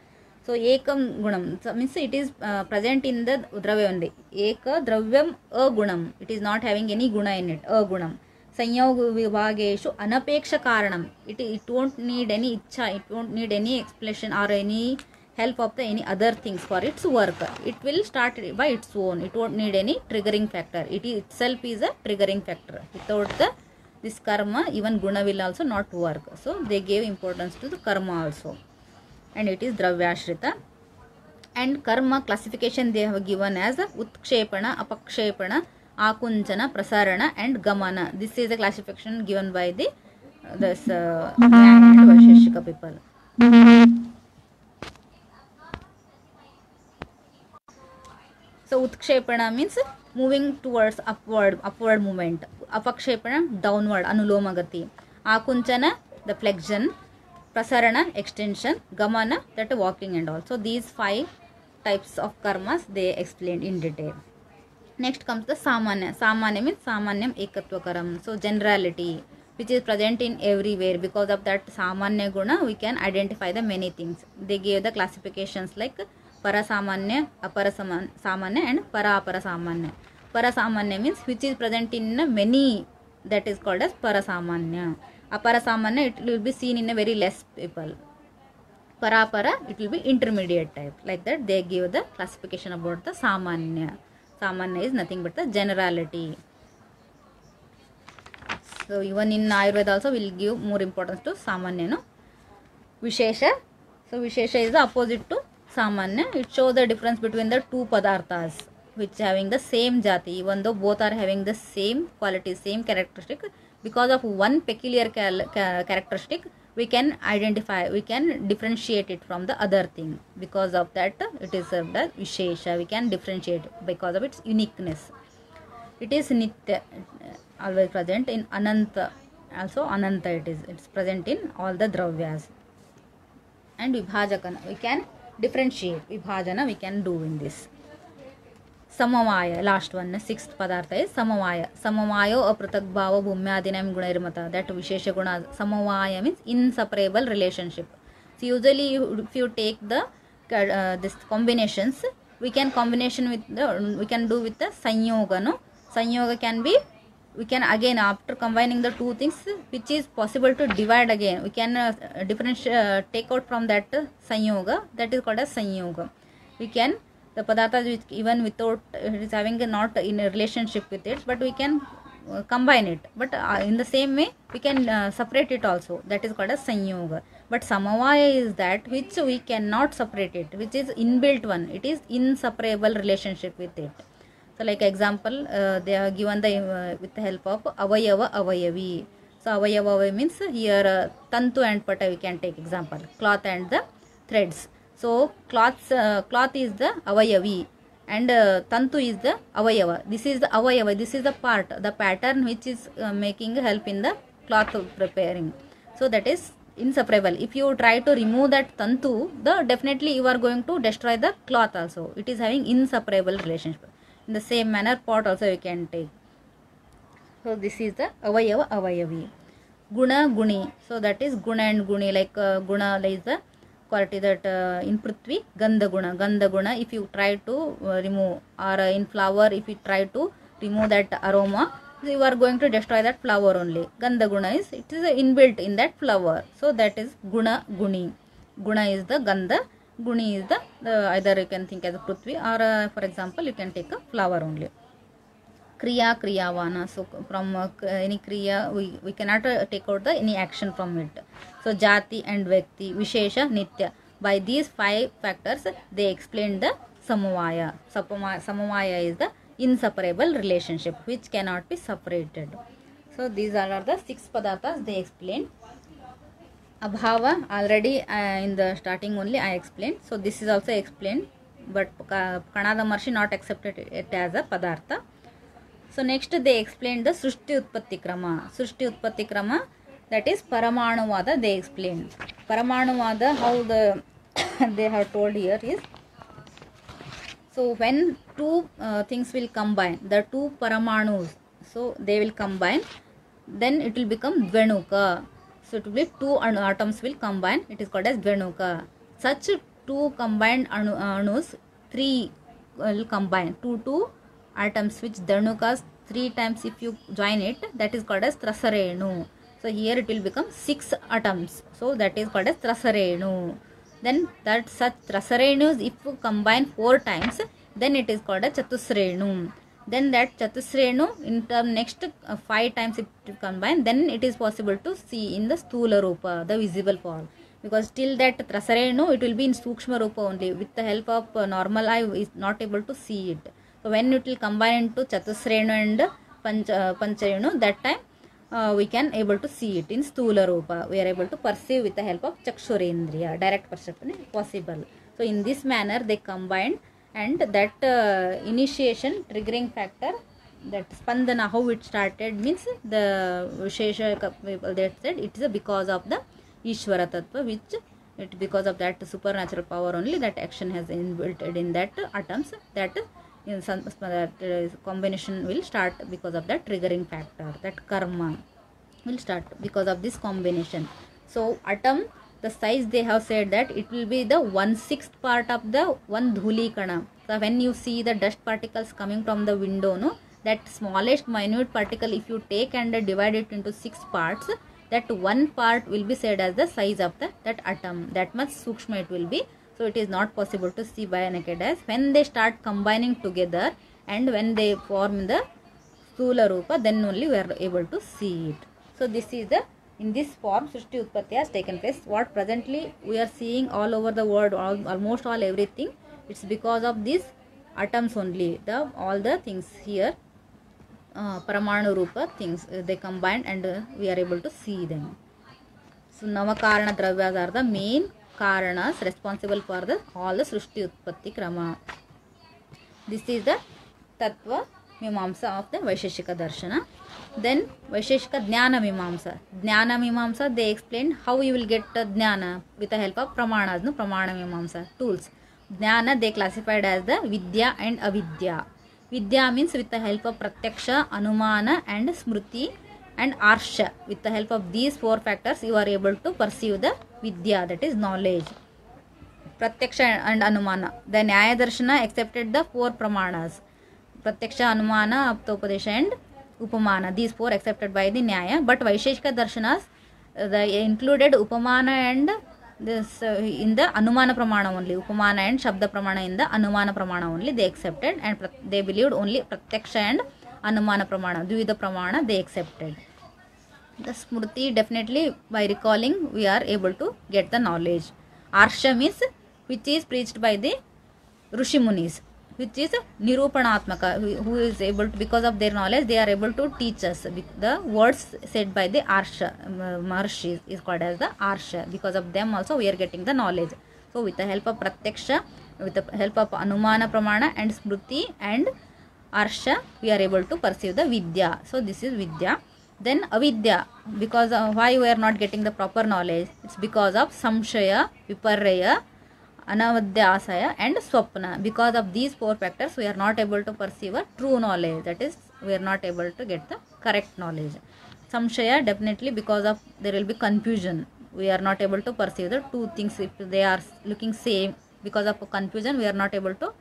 So ekam gunam, so means it is present in the dravya only. Ekadravyam agunam, it is not having any guna in it, agunam. Sanyoga vibhageshu anapeksha karanam, it won't need any ichha, it won't need any explanation or any help of the any other things for its work. It will start by its own. It won't need any triggering factor. It itself is a triggering factor. Without this karma, even guna will also not work. So they gave importance to the karma also, and it is dravyashrita. And karma classification they have given as utkshepana, apakshepana, akunchana, prasarana, and gamana. This is the classification given by the this and Vaisheshika people. So utkshepana means moving towards upward movement. Apakshepana, downward, anuloma gati. Akunchana, the flexion. Prasarana, extension. Gamana, that walking and all. So these 5 types of karmas they explained in detail. Next comes the samanya. Samanya means samanyam ekatwakaram. So generality, which is present in everywhere. Because of that samanya guna, we can identify the many things. They gave the classifications like parasamanya, aparasamanya, and paraparasamanya. Parasamanya means which is present in many, that is called as parasamanya. Aparasamanya, it will be seen in a very less people. Parapara, it will be intermediate type. Like that they give the classification about the samanya. Samanya is nothing but the generality. So even in Ayurveda also we will give more importance to samanya, no? Vishesha. So Vishesha is the opposite to samanya. It shows the difference between the two padarthas which having the same jati, even though both are having the same qualities, same characteristic. Because of one peculiar characteristic, we can identify, we can differentiate it from the other thing. Because of that, it is served as Vishesha. We can differentiate because of its uniqueness. It is Nitya, always present in Ananta. Also Ananta it's present in all the dravyas. And Vibhajakana, we can differentiate. Vibhajana we can do in this. Samavaya, last one, 6th padartha is Samavaya. Samavayo apratak bhava bhumyadinam gunairmata. That Vishesha guna. Samavaya means inseparable relationship. So usually if you take the this combinations, we can combination with the, we can do with the sanyoga, no? Sanyoga can be, we can again after combining the two things which is possible to divide again, we can differentiate, take out from that sanyoga, that is called as sanyoga. We can, the padarthas which even without it is having a not in a relationship with it, but we can combine it, but in the same way we can separate it also, that is called as sanyoga. But samavaya is that which we cannot separate it, which is inbuilt one, it is inseparable relationship with it. So like example, they are given the with the help of avayava avayavi. So avayava means here tantu and pata, we can take example, cloth and the threads. So cloth is the avayavi and tantu is the avayava. This is the avayava, this is the part, the pattern which is making help in the cloth preparing. So that is inseparable. If you try to remove that tantu, definitely you are going to destroy the cloth also. It is having inseparable relationship. In the same manner, pot also you can take. So this is the avayava avayavi. Guna guni. So that is guna and guni, like guna is the quality that in Prithvi, Gandha guna, if you try to remove, or in flower, if you try to remove that aroma, you are going to destroy that flower only. Gandha guna is, it is inbuilt in that flower. So that is guna, guni. Guna is the Gandha, guni is the either you can think as a Prithvi, or for example you can take a flower only. Kriya, Kriyavana. So from any Kriya, we cannot take out any action from it. So Jati and Vyakti, Vishesha, Nitya. By these 5 factors, they explain the Samavaya. Samavaya is the inseparable relationship which cannot be separated. So these are the 6 padarthas they explain. Abhava, already in the starting only I explained. So this is also explained, but Kanada Maharshi not accepted it as a padartha. So next they explained the Srushti Utpatti Krama. Srushti Utpatti Krama, that is Paramanuvada they explained. Paramanuvada, how the they have told here is, so when 2 things will combine, the 2 Paramanus, so they will combine, then it will become Dvenuka. So it will be 2 atoms will combine, it is called as Dvenuka. Such 2 combined anus, 3 will combine, 2 atoms which Dhanukas 3 times if you join it, that is called as Trasarenu. So here it will become 6 atoms. So that is called as Trasarenu. Then that such Trasarenus, if you combine 4 times, then it is called as Chatusrenu. Then that Chatusrenu in term next 5 times if you combine, then it is possible to see in the Stula Rupa, the visible form. Because till that Trasarenu, it will be in Sukshma Rupa only. With the help of normal eye, is not able to see it. So when it will combine into Chatusrenu and Pancharenu, that time we can able to see it in Stula Rupa. We are able to perceive with the help of Chakshurendriya. Direct perception is possible. So in this manner they combined, and that initiation triggering factor, that Spandana, how it started means the Vishesha people that said it is because of the Ishvara Tattva, which it because of that supernatural power only that action has inbuilt in that atoms, that in some that combination will start because of that triggering factor, that karma will start because of this combination. So atom, the size they have said that it will be the 1/6 part of the 1 dhuli kana. So when you see the dust particles coming from the window, no, that smallest minute particle if you take and divide it into 6 parts, that 1 part will be said as the size of that atom. That much sukshma it will be. So it is not possible to see by naked eyes. When they start combining together and when they form the Stula Rupa, then only we are able to see it. So this is the, in this form Srishti Utpatti has taken place. What presently we are seeing all over the world, almost all everything, it's because of these atoms only. All the things here, Paramanu Rupa things, they combined and we are able to see them. So Navakarana Dravyas are the main Karanas responsible for all the Srishti Utpatti Krama. This is the Tattva Mimamsa of the Vaisheshika Darshana. Then Vaisheshika Jnana Mimamsa. Jnana Mimamsa, they explain how you will get Jnana with the help of Pramanas, no, Pramana Mimamsa, tools. Jnana they classified as the Vidya and Avidya. Vidya means with the help of Pratyaksha, Anumana and Smriti and Arsha. With the help of these 4 factors, you are able to perceive the Vidya, that is knowledge. Pratyaksha and Anumana. The Nyaya Darshana accepted the 4 Pramanas. Pratyaksha, Anumana, Aptopadesha and Upamana. These 4 accepted by the Nyaya. But Vaisheshika Darshanas, they included Upamana and this in the Anumana Pramana only. Upamana and Shabda Pramana in the Anumana Pramana only they accepted, and they believed only Pratyaksha and Anumana Pramana, Dvida Pramana they accepted. The Smriti, definitely by recalling we are able to get the knowledge. Arsha means which is preached by the Rishi Munis, which is Nirupanatmaka, who is able to, because of their knowledge, they are able to teach us. The words said by the Arsha, Maharshi is called as the Arsha. Because of them also we are getting the knowledge. So with the help of Pratyaksha, with the help of Anumana Pramana and Smriti and Arsha, we are able to perceive the Vidya. So this is Vidya. Then Avidya, because why we are not getting the proper knowledge? It's because of Samshaya, Viparraya, Anavadyasaya and Swapna. Because of these 4 factors, we are not able to perceive a true knowledge. That is, we are not able to get the correct knowledge. Samshaya, definitely because of there will be confusion. we are not able to perceive the two things if they are looking same. Because of confusion, we are not able to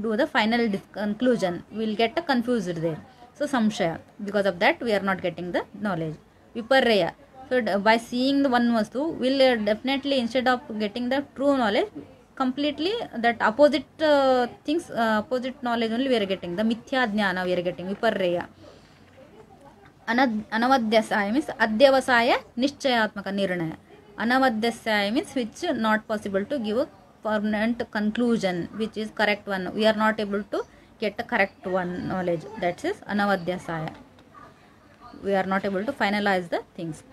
do the final conclusion. We will get confused there. So samshaya, because of that we are not getting the knowledge. Viparya, so by seeing the one vastu, will definitely, instead of getting the true knowledge, completely that opposite things, opposite knowledge only we are getting. The mithya jnana we are getting. Viparya. Anavadhyasaya means adhyavasaya nishchayatmaka nirnaya. Anavadhyasaya means which not possible to give a permanent conclusion, which is correct one. We are not able to get a correct one knowledge. That is anavadhyasaya. We are not able to finalize the things.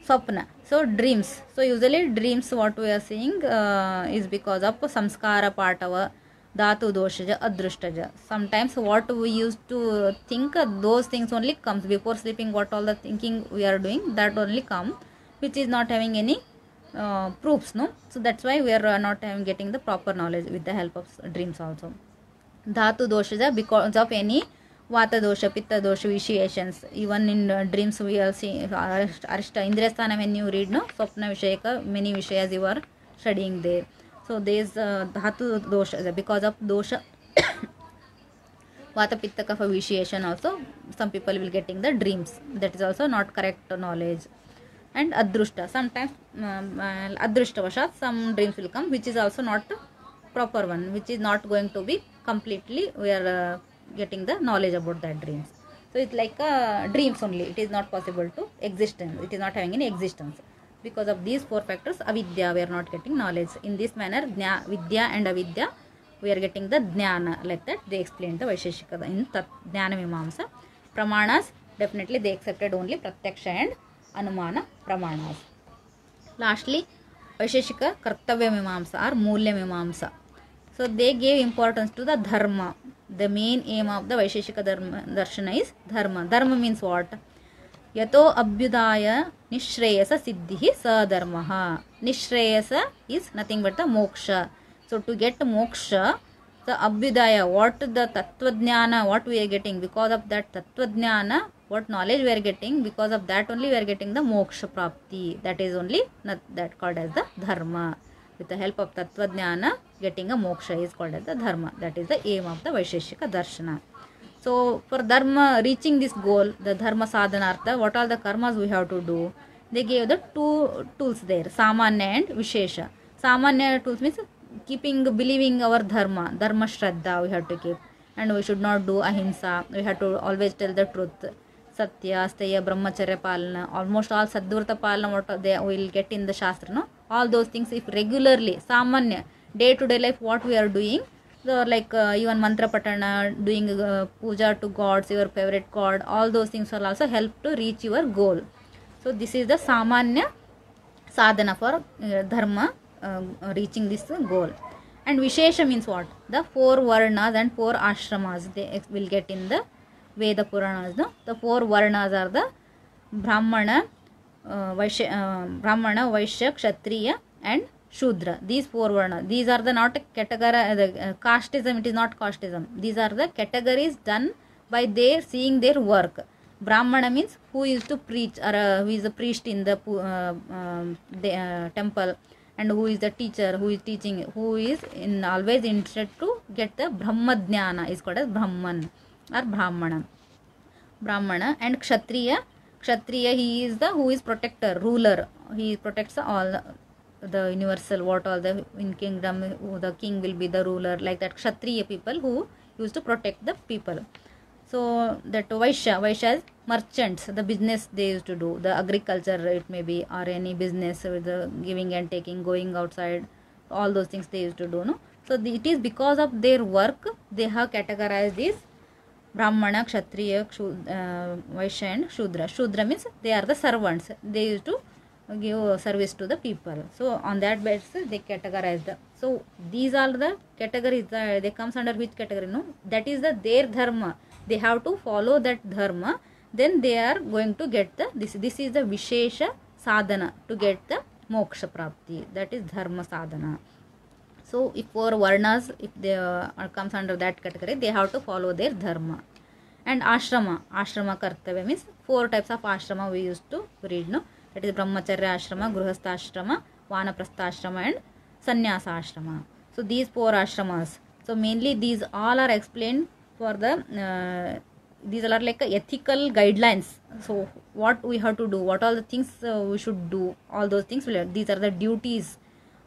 Swapna, so dreams. So usually dreams, what we are seeing is because of samskara patava, dhatu doshaja, adrushtaja. Sometimes what we used to think, those things only comes before sleeping. What all the thinking we are doing, that only come, which is not having any proofs, no. So that's why we are not getting the proper knowledge with the help of dreams also. Dhatu doshaja, because of any vata dosha, pitta dosha, vitiations. Even in dreams we are seeing arishta indrasthana. When you read, no, swapna vishayaka, many vishayas you are studying there. So there is dhatu dosha, because of dosha vata pitta kapha vitiation also, some people will getting the dreams. That is also not correct knowledge. And adrushta, sometimes adrushta vashat some dreams will come, which is also not proper one, which is not going to be completely, we are getting the knowledge about that dreams. So it's like dreams only, it is not possible to existence, it is not having any existence. Because of these four factors, avidya, we are not getting knowledge. In this manner, vidya and avidya, we are getting the jnana. Like that they explained the Vaisheshika in Jnana Mimamsa. Pramanas, definitely they accepted only pratyaksha and anumana pramanas. Lastly, Vaisheshika Kartavya Mimamsa or Mulya Mimamsa. So they gave importance to the dharma. The main aim of the Vaisheshika Darshana is dharma. Dharma means what? Yato abhyudaya nishreyasa siddhi sa dharmaha. Nishreyasa is nothing but the moksha. So to get moksha, the abhyudaya, what the tattvajnana, what we are getting, because of that tattvajnana, what knowledge we are getting, because of that only we are getting the moksha prapti. That is only that called as the dharma. With the help of tattvajnana, getting a moksha is called as the dharma. That is the aim of the Vaisheshika Darshana. So for dharma, reaching this goal, the dharma sadhanartha, what are the karmas we have to do? They gave the two tools there, samanya and vishesha. Samanya tools means keeping, believing our dharma shraddha we have to keep, and we should not do ahimsa. We have to always tell the truth. Satya, Asteya, Brahmacharya Palana, almost all Sadvrata Palana, what they will get in the Shastra, no? All those things, if regularly, samanya, day to day life, what we are doing, so like even mantra patana, doing puja to gods, your favorite god, all those things will also help to reach your goal. So this is the samanya sadhana for dharma, reaching this goal. And vishesha means what? The four varnas and four ashramas they will get in the Veda Puranas. No? The four varnas are the Brahmana, Vaishya, Kshatriya and Shudra. These four varnas. These are the not category, the casteism, it is not casteism. These are the categories done by their seeing their work. Brahmana means who used to preach, or who is a priest in the temple, and who is the teacher, who is teaching, who is in always interested to get the Brahma Jnana is called as Brahman or Brahmana. And Kshatriya, he is the who is protector, ruler. He protects all the universal, what all the in kingdom, the king will be the ruler, like that. Kshatriya people who used to protect the people. So that Vaishya is merchants, the business they used to do, the agriculture it may be, or any business with the giving and taking, going outside, all those things they used to do, no. So it is because of their work they have categorized this Brahmana, Kshatriya, Vaishya and Shudra. Shudra means they are the servants, they used to give service to the people. So on that basis they categorized. So these are the categories, they comes under which category, no? That is their dharma. They have to follow that dharma, then they are going to get the this is the vishesha sadhana to get the moksha prapti. That is dharma sadhana. So if four varnas, if they comes under that category, they have to follow their dharma. And ashrama kartavya means four types of ashrama we used to read, no? That is Brahmacharya Ashrama, Grihastha Ashrama, Vanaprastha Ashrama and Sannyasa Ashrama. So these 4 ashramas. So mainly these all are explained for the these are like ethical guidelines. So what we have to do, what all the things we should do, all those things. These are the duties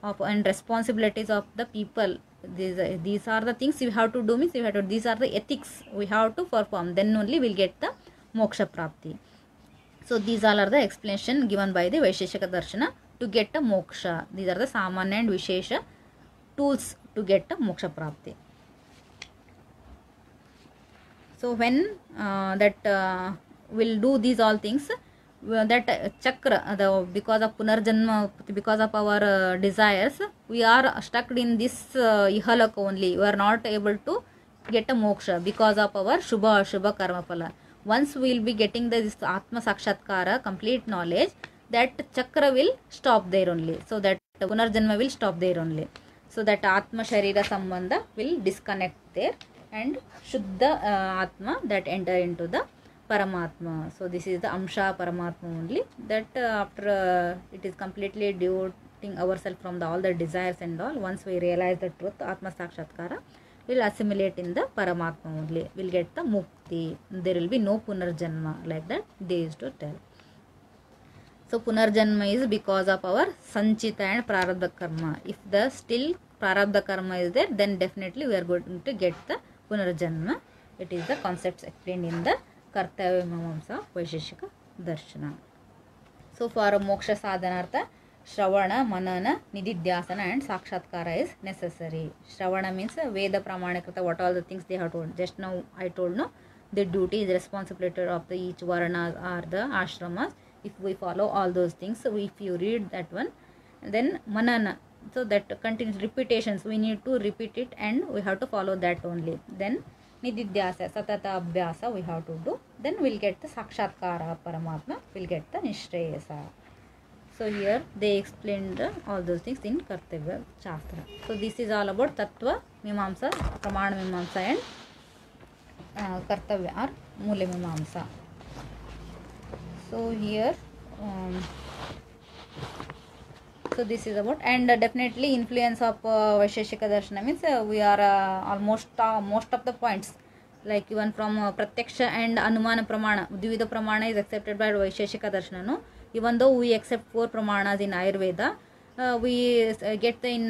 of and responsibilities of the people. These are the things you have to do, means you have to, these are the ethics we have to perform, then only we'll get the moksha prapti. So these all are the explanation given by the Vaisheshika Darshana to get a moksha. These are the Samanya and Vishesha tools to get a moksha prapti. So when will do these all things, that chakra, because of punarjanma, because of our desires, we are stuck in this ihalok only. We are not able to get a moksha because of our shubha ashubha karma phala. Once we will be getting this atma sakshatkara, complete knowledge, that chakra will stop there only. So that punarjanma will stop there only. So that atma sharira sambandha will disconnect there, and Shuddha Atma that enter into the Paramatma. So this is the Amsha Paramatma only, that after it is completely devoting ourselves from all the desires and all, once we realize the truth, Atma Sakshatkara, will assimilate in the Paramatma only, will get the Mukti. There will be no Punarjanma, like that they used to tell. So Punarjanma is because of our Sanchita and Prarabdha Karma. If the still Prarabdha Karma is there, then definitely we are going to get the Punarjanma. It is the concepts explained in the Kartavya Mimamsa Vaisheshika Darshana. So for Moksha Sadhanartha, Shravana, Manana, Nididhyasana and Sakshatkara is necessary. Shravana means Veda Pramanikrita, what all the things they have told. Just now I told, no, the duty is responsibility of the each Varnas or the Ashramas. If we follow all those things, so if you read that one, then Manana, so that continues repetitions, we need to repeat it and we have to follow that only. Then Nididhyasa, Satata Abhyasa we have to do, then we'll get the Sakshatkara Paramatma, we'll get the Nishreyasa. So here they explained all those things in Kartavya Shastra. So this is all about Tattva Mimamsa, Pramana Mimamsa and Kartavya or Mula Mimamsa. So here so this is about, and definitely influence of Vaisheshika Darshana means we are almost most of the points, like even from Pratyaksha and Anumana Pramana, Dvivida Pramana is accepted by Vaisheshika Darshana. No? Even though we accept 4 Pramanas in Ayurveda, we get in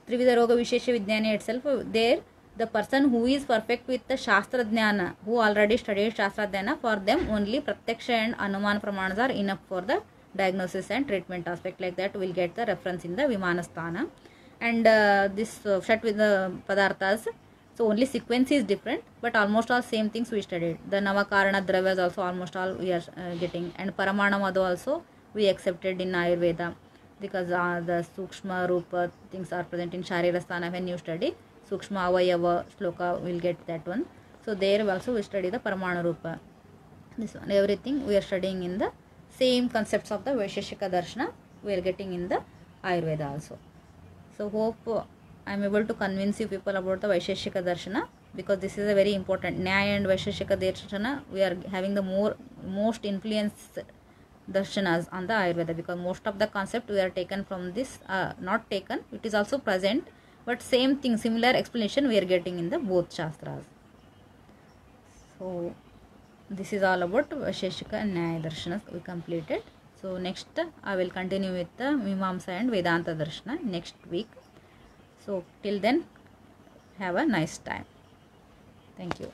Trivida Roga Vishesha Vijnana itself, there the person who is perfect with the Shastra Jnana, who already studied Shastra Jnana, for them only Pratyaksha and Anuman Pramanas are enough for the diagnosis and treatment aspect. Like that we'll get the reference in the Vimanasthana. And this Shatvidha Padarthas, so only sequence is different, but almost all same things we studied. The Navakarana Dravyas also almost all we are getting, and Paramanamadu also we accepted in Ayurveda, because the Sukshma Rupa things are present in Sharirasthana. When you study Sukshma Avayava Shloka, will get that one. So there also we study the Paramana Rupa. This one, everything we are studying in the same concepts of the Vaisheshika Darshana we are getting in the Ayurveda also. So hope I am able to convince you people about the Vaisheshika Darshana, because this is a very important. Nyaya and Vaisheshika Darshana, we are having the most influence darshanas on the Ayurveda, because most of the concept we are taken from this, not taken, it is also present, but same thing, similar explanation we are getting in the both Shastras. So this is all about Vaisheshika and Nyaya Darshanas we completed. So next I will continue with the Mimamsa and Vedanta Darshana next week. So till then, have a nice time. Thank you.